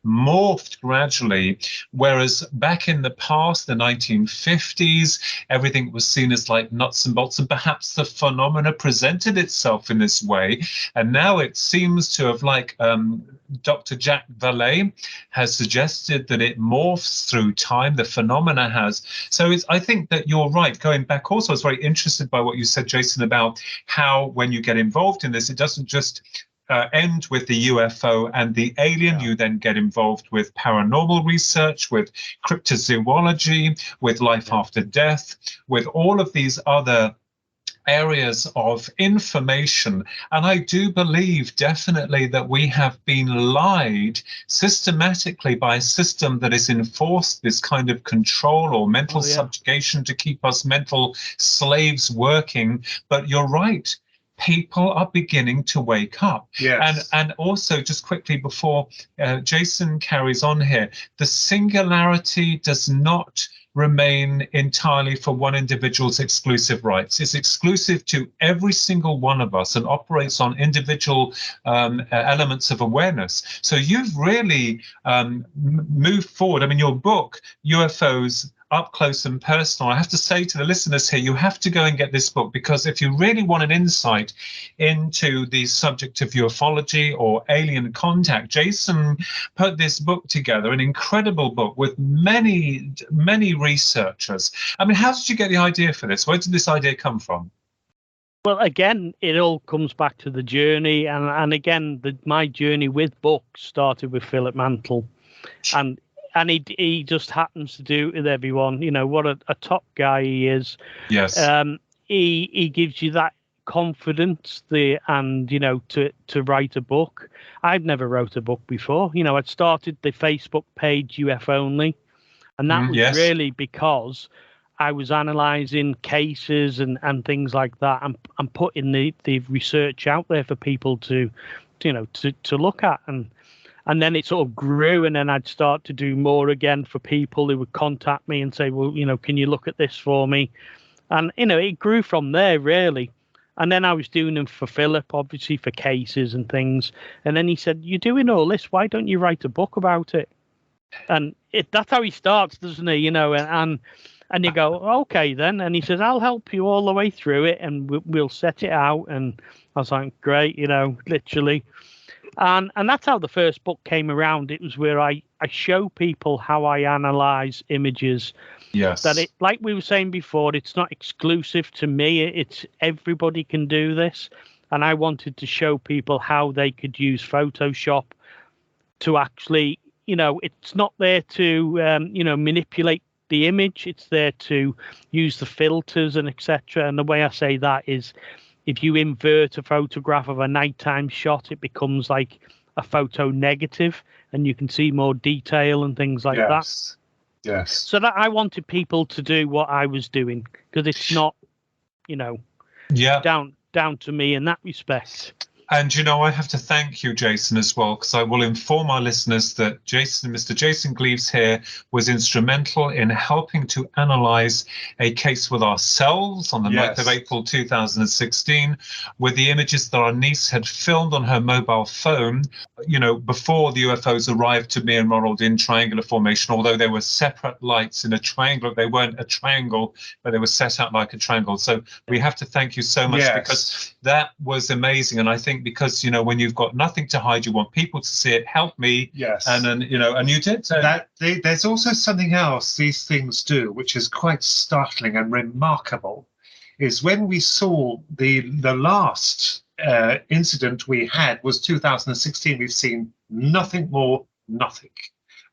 morphed gradually, whereas back in the past, the 1950s, everything was seen as like nuts and bolts, and perhaps the phenomena presented itself in this way. And now it seems to have, like Dr. Jack Vallée has suggested, that it morphs through time, the phenomena has. So I think that you're right. Going back also, I was very interested by what you said, Jason, about how when you get involved in this, it doesn't just end with the UFO and the alien. You then get involved with paranormal research, with cryptozoology, with life after death, with all of these other areas of information. And I do believe definitely that we have been lied systematically by a system that has enforced this kind of control or mental subjugation to keep us mental slaves working. But you're right. People are beginning to wake up. Yes. And also, just quickly before Jason carries on here, the singularity does not remain entirely for one individual's exclusive rights. It's exclusive to every single one of us and operates on individual elements of awareness. So you've really moved forward. I mean, your book, UFOs Up Close and Personal, I have to say to the listeners here, you have to go and get this book, because if you really want an insight into the subject of ufology or alien contact, Jason put this book together, an incredible book with many, many researchers. I mean, how did you get the idea for this? Where did this idea come from? Well, again, it all comes back to the journey. And again, my journey with books started with Philip Mantle. And he just happens to do with everyone. You know, what a top guy he is. Yes. He gives you that confidence and, you know, to write a book. I've never wrote a book before. You know, I'd started the Facebook page UFO Only. And that was really because I was analysing cases and things like that and putting the research out there for people to look at. And then it sort of grew, and then I'd start to do more again for people who would contact me and say, well, you know, can you look at this for me? And, you know, it grew from there, really. And then I was doing them for Philip, obviously, for cases and things. And then he said, you're doing all this, why don't you write a book about it? And that's how he starts, doesn't he? You know, and you go, okay, then. And he says, I'll help you all the way through it, and we'll set it out. And I was like, great, you know, literally. And that's how the first book came around. It was where I show people how I analyze images. Yes. That it, like we were saying before, it's not exclusive to me. It's everybody can do this. And I wanted to show people how they could use Photoshop to actually, you know, it's not there to, you know, manipulate the image. It's there to use the filters and etc. And the way I say that is, if you invert a photograph of a nighttime shot, it becomes like a photo negative, and you can see more detail and things like that. Yes. So that I wanted people to do what I was doing, because it's not, you know, down to me in that respect. And, you know, I have to thank you, Jason, as well, because I will inform our listeners that Mr. Jason Gleaves here was instrumental in helping to analyze a case with ourselves on the 9th of April 2016, with the images that our niece had filmed on her mobile phone, you know, before the UFOs arrived to me and Ronald in triangular formation, although they were separate lights in a triangle. They weren't a triangle, but they were set out like a triangle. So we have to thank you so much, because that was amazing. And I think because, you know, when you've got nothing to hide, you want people to see it. Help me. Yes. And then, you know, and you did. So there's also something else these things do, which is quite startling and remarkable, is when we saw the last incident we had was 2016. We've seen nothing more nothing.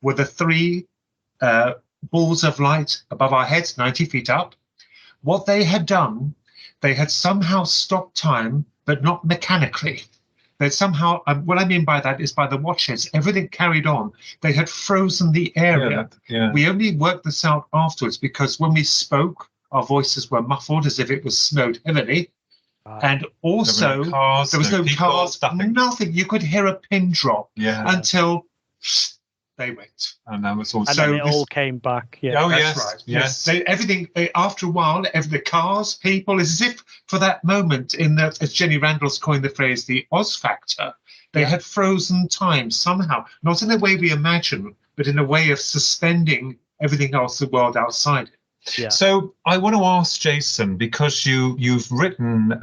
Were the three balls of light above our heads, 90 feet up. What they had done, they had somehow stopped time, but not mechanically. They somehow, what I mean by that is by the watches, everything carried on. They had frozen the area. Yeah. We only worked this out afterwards because when we spoke, our voices were muffled as if it was snowed heavily. And also, there was no cars, nothing. You could hear a pin drop until they went. And that was all. And then it all came back. Yeah. Oh, that's right. Yes. Everything, after a while, the cars, people, as if for that moment, as Jenny Randall's coined the phrase, the Oz factor, they had frozen time somehow, not in a way we imagine, but in a way of suspending everything else, the world outside it. Yeah. So I want to ask Jason, because you've written,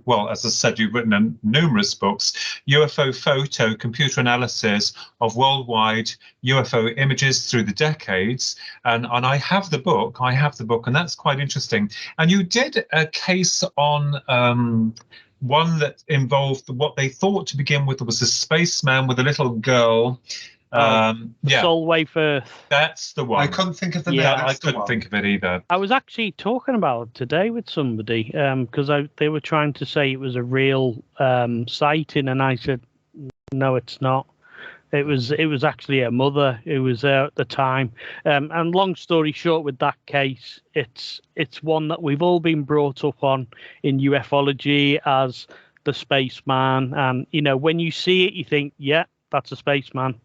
well, as I said, you've written numerous books, UFO photo, computer analysis of worldwide UFO images through the decades. And I have the book, and that's quite interesting. And you did a case on one that involved what they thought to begin with was a spaceman with a little girl. Soul Wave Earth. That's the one. I couldn't think of the name. I couldn't think of it either. I was actually talking about it today with somebody because they were trying to say it was a real sighting, and I said, no, it's not. It was actually a mother who was there at the time. And long story short, with that case, it's one that we've all been brought up on in ufology as the spaceman, and when you see it, you think, yeah, that's a spaceman.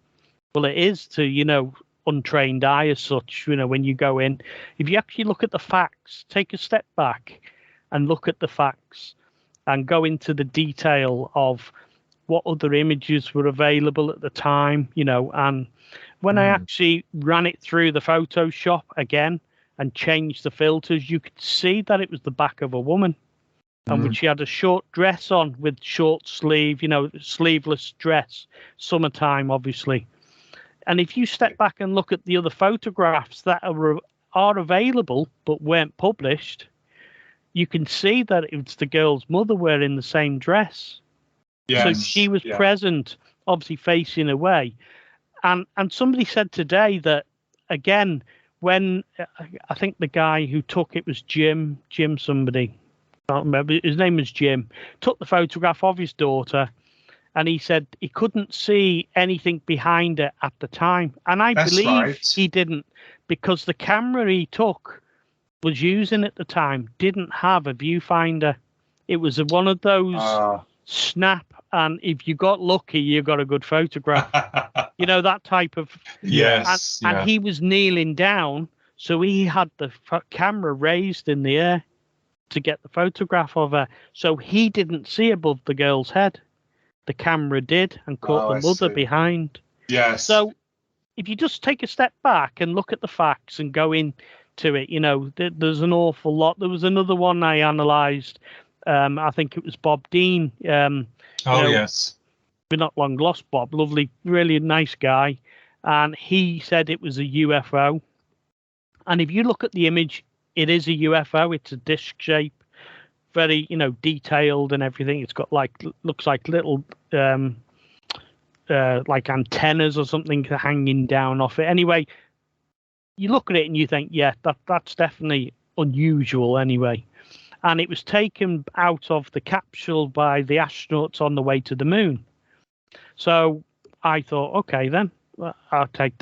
Well, it is to, untrained eye as such, when you go in. If you actually look at the facts, take a step back and look at the facts and go into the detail of what other images were available at the time, and when I actually ran it through the Photoshop again and changed the filters, you could see that it was the back of a woman. And when she had a short dress on with short sleeve, sleeveless dress, summertime, obviously. And if you step back and look at the other photographs that are available but weren't published, you can see that it's the girl's mother wearing the same dress. Yes. So she was present, obviously facing away. And somebody said today that, again, when I think the guy who took it was Jim somebody, I can't remember, his name was Jim, took the photograph of his daughter. And he said he couldn't see anything behind her at the time. And I believe he didn't, because the camera he was using at the time didn't have a viewfinder. It was one of those snap, and if you got lucky, you got a good photograph. That type of... Yes. And he was kneeling down, so he had the camera raised in the air to get the photograph of her. So he didn't see above the girl's head. The camera did, and caught the mother behind. Yes. So if you just take a step back and look at the facts and go into it, there's an awful lot. There was another one I analysed. I think it was Bob Dean. Yes. We're not long lost Bob. Lovely, really nice guy. And he said it was a UFO. And if you look at the image, it is a UFO. It's a disc shape. Very, detailed and everything. It's got looks like little, like antennas or something hanging down off it. Anyway, you look at it and you think, yeah, that's definitely unusual anyway. And it was taken out of the capsule by the astronauts on the way to the moon. So I thought, okay, then I'll take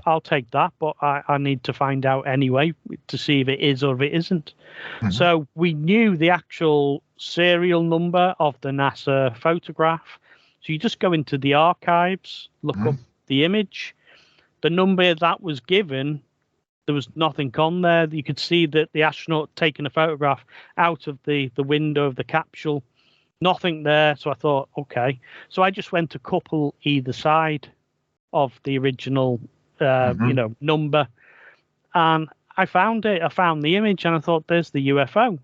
that, but I need to find out anyway to see if it is or if it isn't. Mm-hmm. So we knew the actual serial number of the NASA photograph. So you just go into the archives, look up the image, the number that was given. There was nothing on there. You could see that the astronaut taking a photograph out of the window of the capsule. Nothing there. So I thought, okay. So I just went a couple either side of the original, number, and I found it. I found the image, and I thought, "There's the UFO."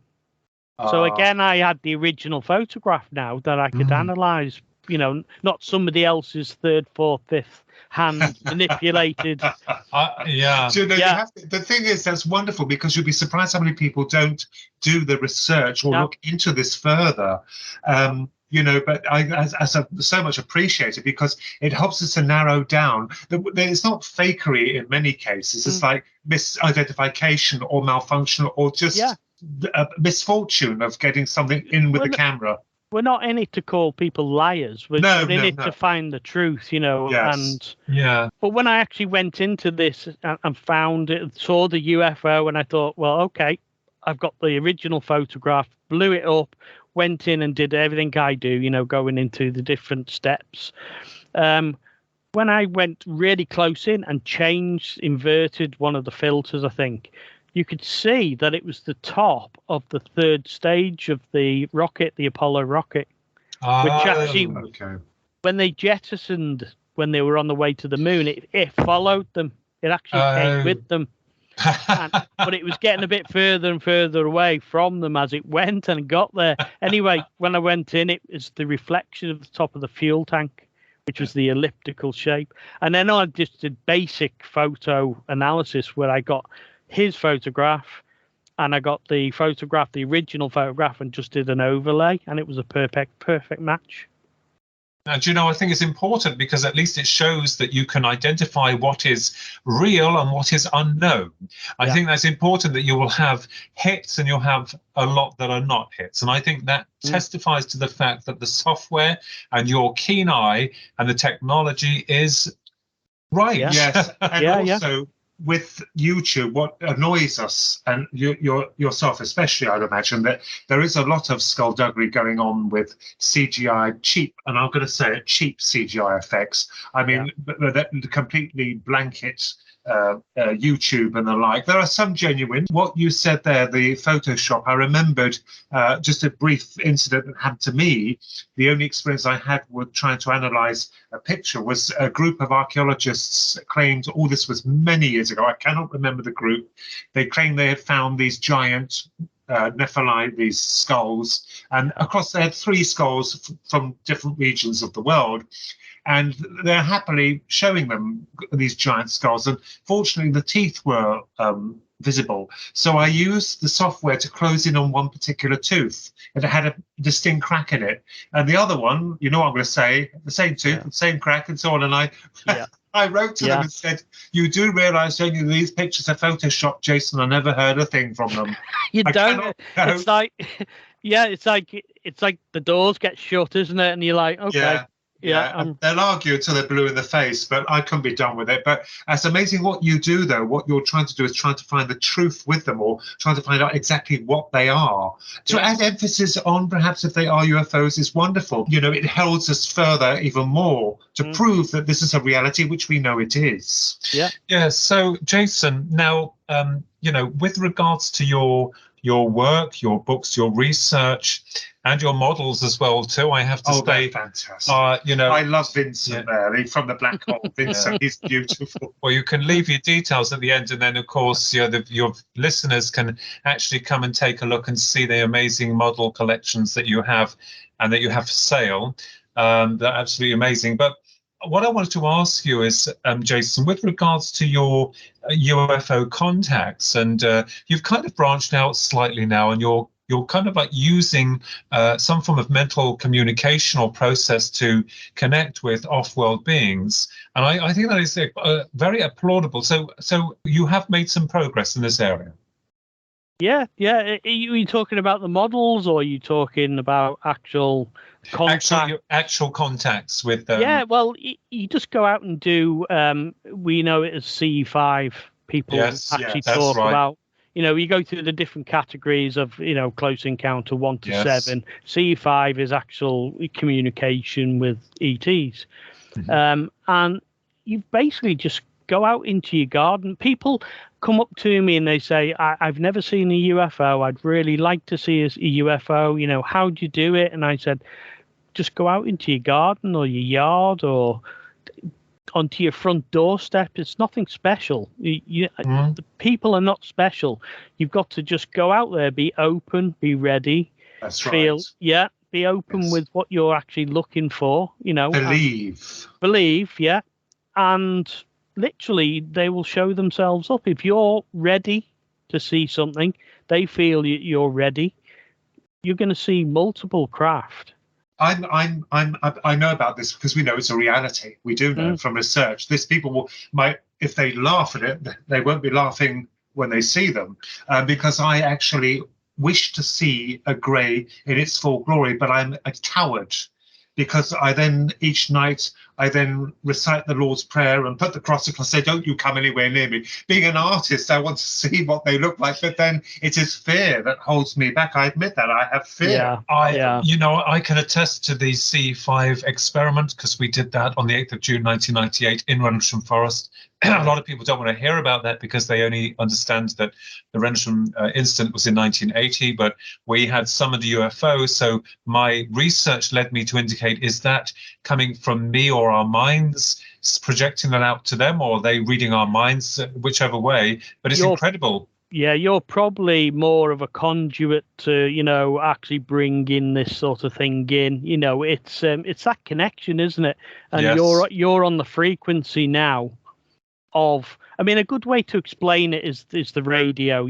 So again, I had the original photograph now that I could analyze. Not somebody else's third, fourth, fifth hand manipulated. The thing is, that's wonderful, because you'll be surprised how many people don't do the research or look into this further. but so much appreciated because it helps us to narrow down. It's not fakery in many cases. It's like misidentification or malfunction or just a misfortune of getting something in with the camera. We're not in it to call people liars. We're in it to find the truth, Yes. But when I actually went into this and found it, saw the UFO, and I thought, well, okay, I've got the original photograph, blew it up, went in and did everything I do, going into the different steps. When I went really close in and inverted one of the filters, I think, you could see that it was the top of the third stage of the rocket, the Apollo rocket, which actually, when they jettisoned, when they were on the way to the moon, it followed them. It actually came with them. But it was getting a bit further and further away from them as it went and got there. Anyway, when I went in, it was the reflection of the top of the fuel tank, which was the elliptical shape. And then I just did basic photo analysis where I got his photograph and I got the original photograph, and just did an overlay, and it was a perfect match. And I think it's important because at least it shows that you can identify what is real and what is unknown. I think that's important, that you will have hits and you'll have a lot that are not hits. And I think that testifies to the fact that the software and your keen eye and the technology is right. Yes. And also, with YouTube, what annoys us, and yourself especially, I'd imagine, that there is a lot of skullduggery going on with CGI, cheap, and I'm going to say it, cheap CGI effects. I mean, that completely blanket YouTube and the like. There are some genuine. What you said there, the Photoshop, I remembered just a brief incident that happened to me. The only experience I had with trying to analyze a picture was a group of archaeologists claimed, this was many years ago, I cannot remember the group, they claimed they had found these giant Nephilim, these skulls, and across they had 3 skulls from different regions of the world. And they're happily showing them these giant skulls. And fortunately, the teeth were visible. So I used the software to close in on one particular tooth. It had a distinct crack in it. And the other one, what I'm going to say, the same tooth, the same crack, and so on. And I wrote to them and said, you do realise, don't you, these pictures are Photoshopped, Jason? I never heard a thing from them. You don't. It's like, it's like the doors get shut, isn't it? And you're like, okay. Yeah, they'll argue until they're blue in the face, but I couldn't be done with it. But it's amazing what you do, though. What you're trying to do is trying to find the truth with them, or trying to find out exactly what they are. To add emphasis on perhaps if they are UFOs is wonderful. It holds us further even more to prove that this is a reality, which we know it is. Yeah. So, Jason, now, with regards to your work, your books, your research, and your models as well too, I have to say, fantastic. I love Vincent there from the Black Hole. Vincent, he's beautiful. Well, you can leave your details at the end, and then of course your listeners can actually come and take a look and see the amazing model collections that you have and that you have for sale. They're absolutely amazing. But what I wanted to ask you is, Jason, with regards to your UFO contacts, and you've kind of branched out slightly now, and you're kind of like using some form of mental communication or process to connect with off-world beings, and I think that is very applaudable. So you have made some progress in this area. Yeah. Are you talking about the models, or are you talking about actual contacts with them? Yeah, well, you just go out and do. We know it as C5. People actually talk about. You go through the different categories of, close encounter 1 to 7. C5 is actual communication with ETs, and you basically just go out into your garden. People come up to me and they say, I've never seen a UFO. I'd really like to see a UFO. How do you do it? And I said, just go out into your garden or your yard or onto your front doorstep. It's nothing special. The people are not special. You've got to just go out there, be open, be ready. That's right. Be open with what you're actually looking for. Believe. And literally, they will show themselves up. If you're ready to see something, they feel you're ready. You're going to see multiple craft. I know about this because we know it's a reality. We do know from research. This people might, if they laugh at it, they won't be laughing when they see them, because I actually wish to see a grey in its full glory, but I'm a coward, because I then each night I then recite the Lord's Prayer and put the cross across, say, don't you come anywhere near me. Being an artist, I want to see what they look like, but then it is fear that holds me back. I admit that I have fear. I can attest to the C5 experiment, because we did that on the 8th of June 1998 in Rendlesham Forest. A lot of people don't want to hear about that because they only understand that the Rendlesham incident was in 1980, but we had some of the UFOs. So my research led me to indicate, is that coming from me or our minds projecting that out to them, or are they reading our minds, whichever way? But it's incredible. Yeah, you're probably more of a conduit to, actually bring in this sort of thing in. It's that connection, isn't it? And yes. you're on the frequency now of, a good way to explain it is the radio.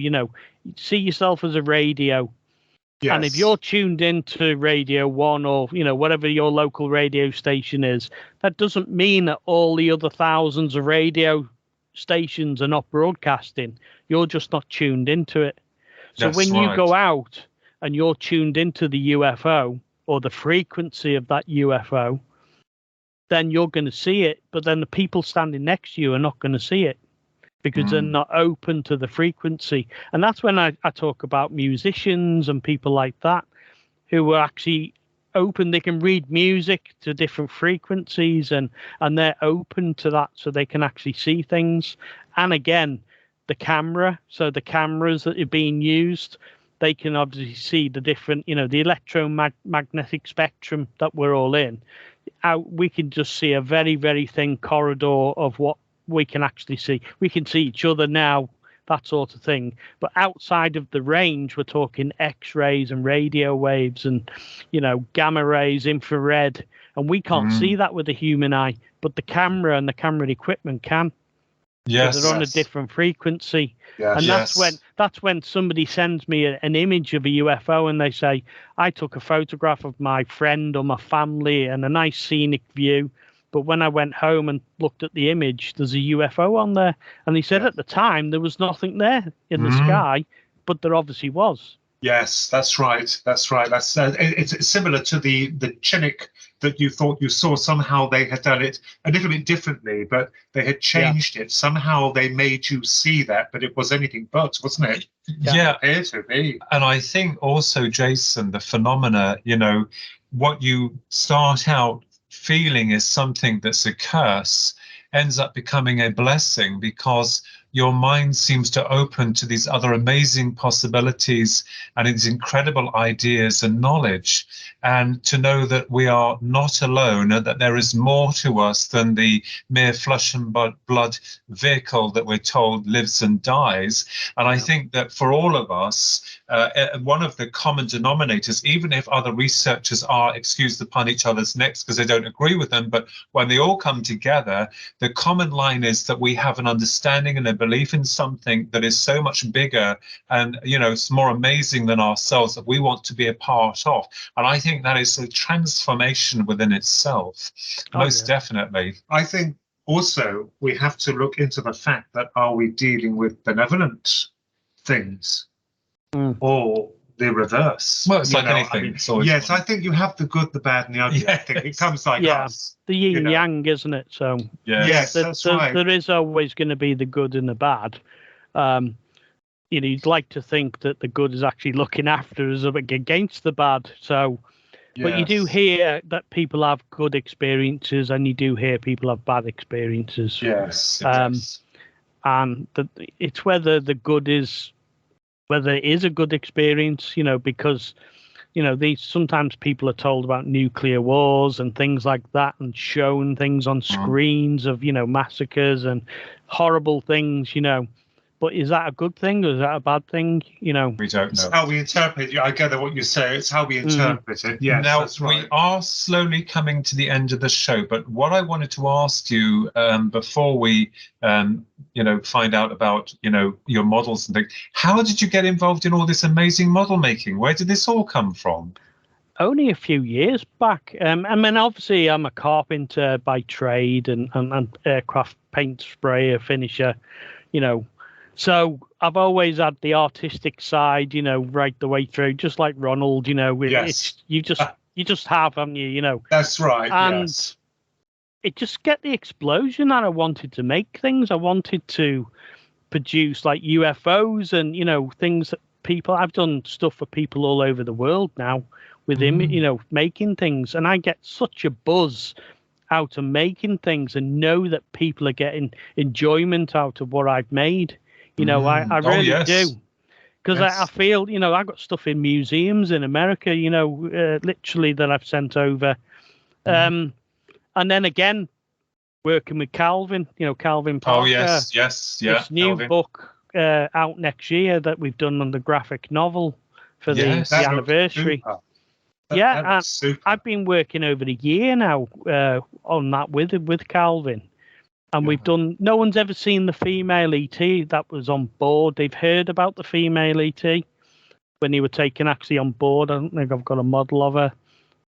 See yourself as a radio. Yes. And if you're tuned into Radio 1 or, whatever your local radio station is, that doesn't mean that all the other thousands of radio stations are not broadcasting. You're just not tuned into it. So That's when right. you go out and you're tuned into the UFO or the frequency of that UFO, then you're going to see it. But then the people standing next to you are not going to see it, because they're not open to the frequency. And that's when I talk about musicians and people like that who are actually open. They can read music to different frequencies, and they're open to that, so they can actually see things. And again, the camera, so the cameras that are being used, they can obviously see the different, the electromagnetic spectrum that we're all in. We can just see a very, very thin corridor of what we can actually see. We can see each other now, that sort of thing. But outside of the range, we're talking X-rays and radio waves and, gamma rays, infrared. And we can't see that with the human eye, but the camera and the camera equipment can. Yes. They're on a different frequency. Yes. And that's when somebody sends me an image of a UFO and they say, I took a photograph of my friend or my family and a nice scenic view, but when I went home and looked at the image, there's a UFO on there. And he said at the time there was nothing there in the sky, but there obviously was. Yes, that's right. That's it's similar to the Chinook that you thought you saw. Somehow they had done it a little bit differently, but they had changed it. Somehow they made you see that, but it was anything but, wasn't it? Yeah. It appeared to be. And I think also, Jason, the phenomena, what you start out feeling is something that's a curse ends up becoming a blessing, because your mind seems to open to these other amazing possibilities and these incredible ideas and knowledge, and to know that we are not alone and that there is more to us than the mere flesh and blood vehicle that we're told lives and dies. And I think that for all of us, one of the common denominators, even if other researchers are, excuse the pun, each other's necks because they don't agree with them, but when they all come together, the common line is that we have an understanding and a belief in something that is so much bigger and it's more amazing than ourselves that we want to be a part of. And I think that is a transformation within itself. Most definitely. I think also we have to look into the fact that, are we dealing with benevolent things or the reverse? Well, it's like anything. Yes, I think you have the good, the bad, and the ugly. I think it comes like us. The yin yang, isn't it? So yes, that's right. There is always going to be the good and the bad. You'd like to think that the good is actually looking after us against the bad. So, but you do hear that people have good experiences, and you do hear people have bad experiences. Yes. And it's whether the good is, whether it is a good experience, because, these sometimes people are told about nuclear wars and things like that, and shown things on screens of, massacres and horrible things, But is that a good thing or is that a bad thing? We don't know. It's how we interpret it. I gather what you say. It's how we interpret it. Yes, now, that's right. we are slowly coming to the end of the show, but what I wanted to ask you before we, find out about, your models and things, how did you get involved in all this amazing model making? Where did this all come from? Only a few years back. I mean, obviously, I'm a carpenter by trade and aircraft paint sprayer, finisher, you know. So I've always had the artistic side, you know, right the way through, just like Ronald, you know. Yes. You just have, haven't you? You know. That's right. And yes. it just get the explosion that I wanted to make things. I wanted to produce like UFOs and, you know, things that people. I've done stuff for people all over the world now with him, you know, making things, and I get such a buzz out of making things and know that people are getting enjoyment out of what I've made. You know, I really do, because I feel, you know, I've got stuff in museums in America, you know, literally that I've sent over, and then again working with Calvin, you know, Calvin Parker. Oh yes, yeah. This new Calvin. book out next year that we've done on the graphic novel for the anniversary. Yeah, and I've been working over a year now on that with Calvin, and we've done. No one's ever seen the female ET that was on board. They've heard about the female ET when they were taken actually on board. I don't think I've got a model of her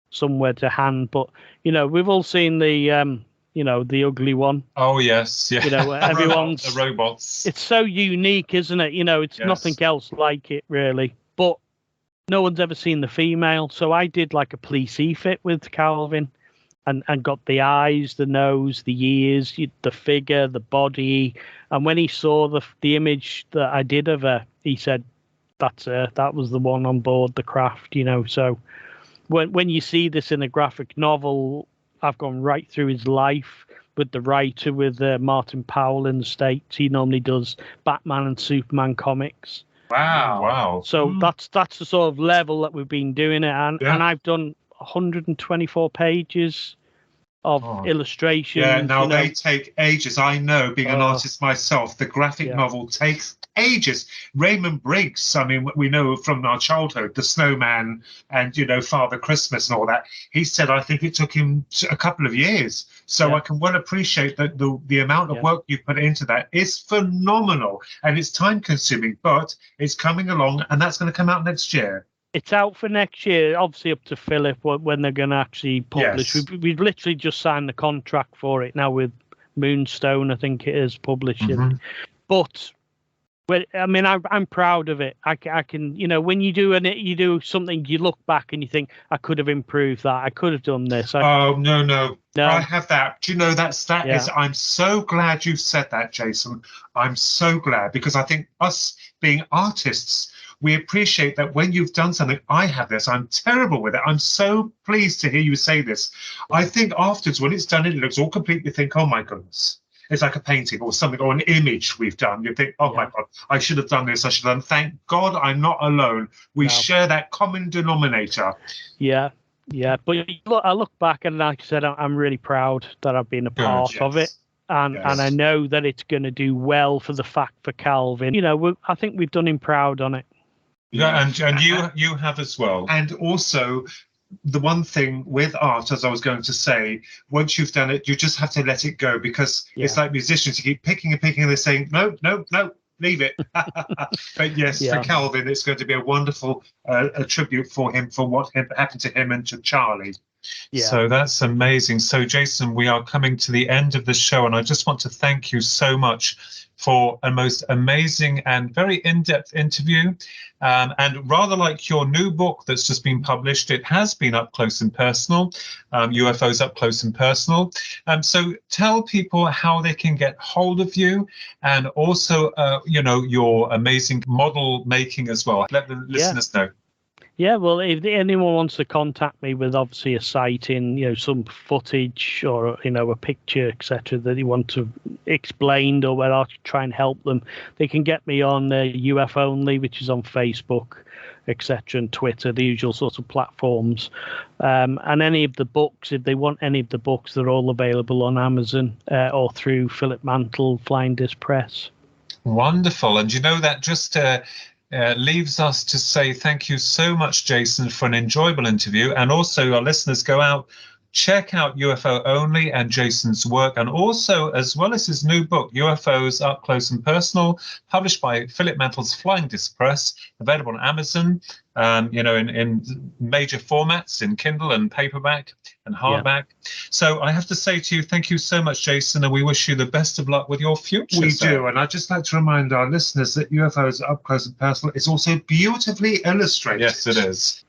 somewhere to hand, but you know, we've all seen the you know, the ugly one. Oh yes, yeah. You know, everyone's the robots. It's so unique, isn't it? You know, it's nothing else like it really, but. No one's ever seen the female, so I did like a police fit with Calvin, and got the eyes, the nose, the ears, the figure, the body, and when he saw the image that I did of her, he said, "That's her. That was the one on board the craft." You know, so when you see this in a graphic novel, I've gone right through his life with the writer, with Martin Powell in the States. He normally does Batman and Superman comics. Wow. So that's the sort of level that we've been doing it, and I've done 124 pages of illustrations. Yeah, now they take ages. I know, being an artist myself, the graphic novel takes ages. Raymond Briggs, I mean, we know from our childhood, The Snowman and, you know, Father Christmas and all that. He said, I think it took him a couple of years. So I can well appreciate that the amount of work you put into that is phenomenal, and it's time consuming, but it's coming along, and that's going to come out next year. It's out for next year, obviously up to Philip when they're going to actually publish. Yes. We've literally just signed the contract for it now with Moonstone, I think it is, publishing. But I mean, I'm proud of it. I can, you know, when you do something, you look back and you think, I could have improved that. I could have done this. No. I have that. Do you know is? I'm so glad you said that, Jason. I'm so glad, because I think us being artists, we appreciate that when you've done something. I have this. I'm terrible with it. I'm so pleased to hear you say this. I think afterwards, when it's done, it looks all complete. You think, oh my goodness. It's like a painting or something, or an image we've done. You think, oh my God, I should have done this. I should have done. Thank God I'm not alone. We share that common denominator. Yeah. But look, I look back and, like I said, I'm really proud that I've been a part of it. And I know that it's going to do well for Calvin. You know, I think we've done him proud on it. Yeah, and you have as well. And also, the one thing with art, as I was going to say, once you've done it, you just have to let it go, because it's like musicians. You keep picking and they're saying, no, leave it. But yes, for Calvin, it's going to be a wonderful a tribute for him, for what happened to him and to Charlie. Yeah. So that's amazing. So, Jason, we are coming to the end of the show, and I just want to thank you so much for a most amazing and very in-depth interview. And rather like your new book that's just been published, it has been up close and personal, UFOs Up Close and Personal. So tell people how they can get hold of you, and also, you know, your amazing model making as well. Let the listeners know. Yeah, well, if anyone wants to contact me with obviously a sighting, you know, some footage or, you know, a picture, etc., that they want to explained, or where I'll try and help them, they can get me on UFO Only, which is on Facebook, etc., and Twitter, the usual sorts of platforms. And any of the books, if they want any of the books, they're all available on Amazon or through Philip Mantle, Flying Disc Press. Wonderful. And you know, that just leaves us to say thank you so much, Jason, for an enjoyable interview. And also, our listeners, go out, check out UFO Only and Jason's work, and also, as well as his new book, UFOs Up Close and Personal, published by Philip Mantle's Flying Disc Press, available on Amazon. in major formats, in Kindle and paperback and hardback. So I have to say to you, thank you so much, Jason, and we wish you the best of luck with your future. We do, and I'd just like to remind our listeners that UFOs Up Close and Personal is also beautifully illustrated. Yes, it is.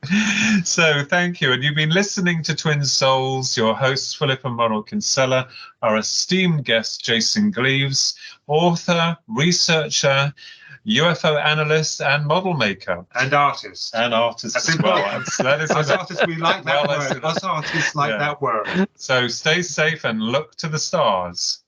So thank you. And you've been listening to Twin Souls. Your hosts, Philip and Ronald Kinsella, our esteemed guest, Jason Gleaves, author, researcher, UFO analyst, and model maker. And artist. And artist That's as well. important. That is Us artists, we like that Well, word. Us artists like that word. So stay safe and look to the stars.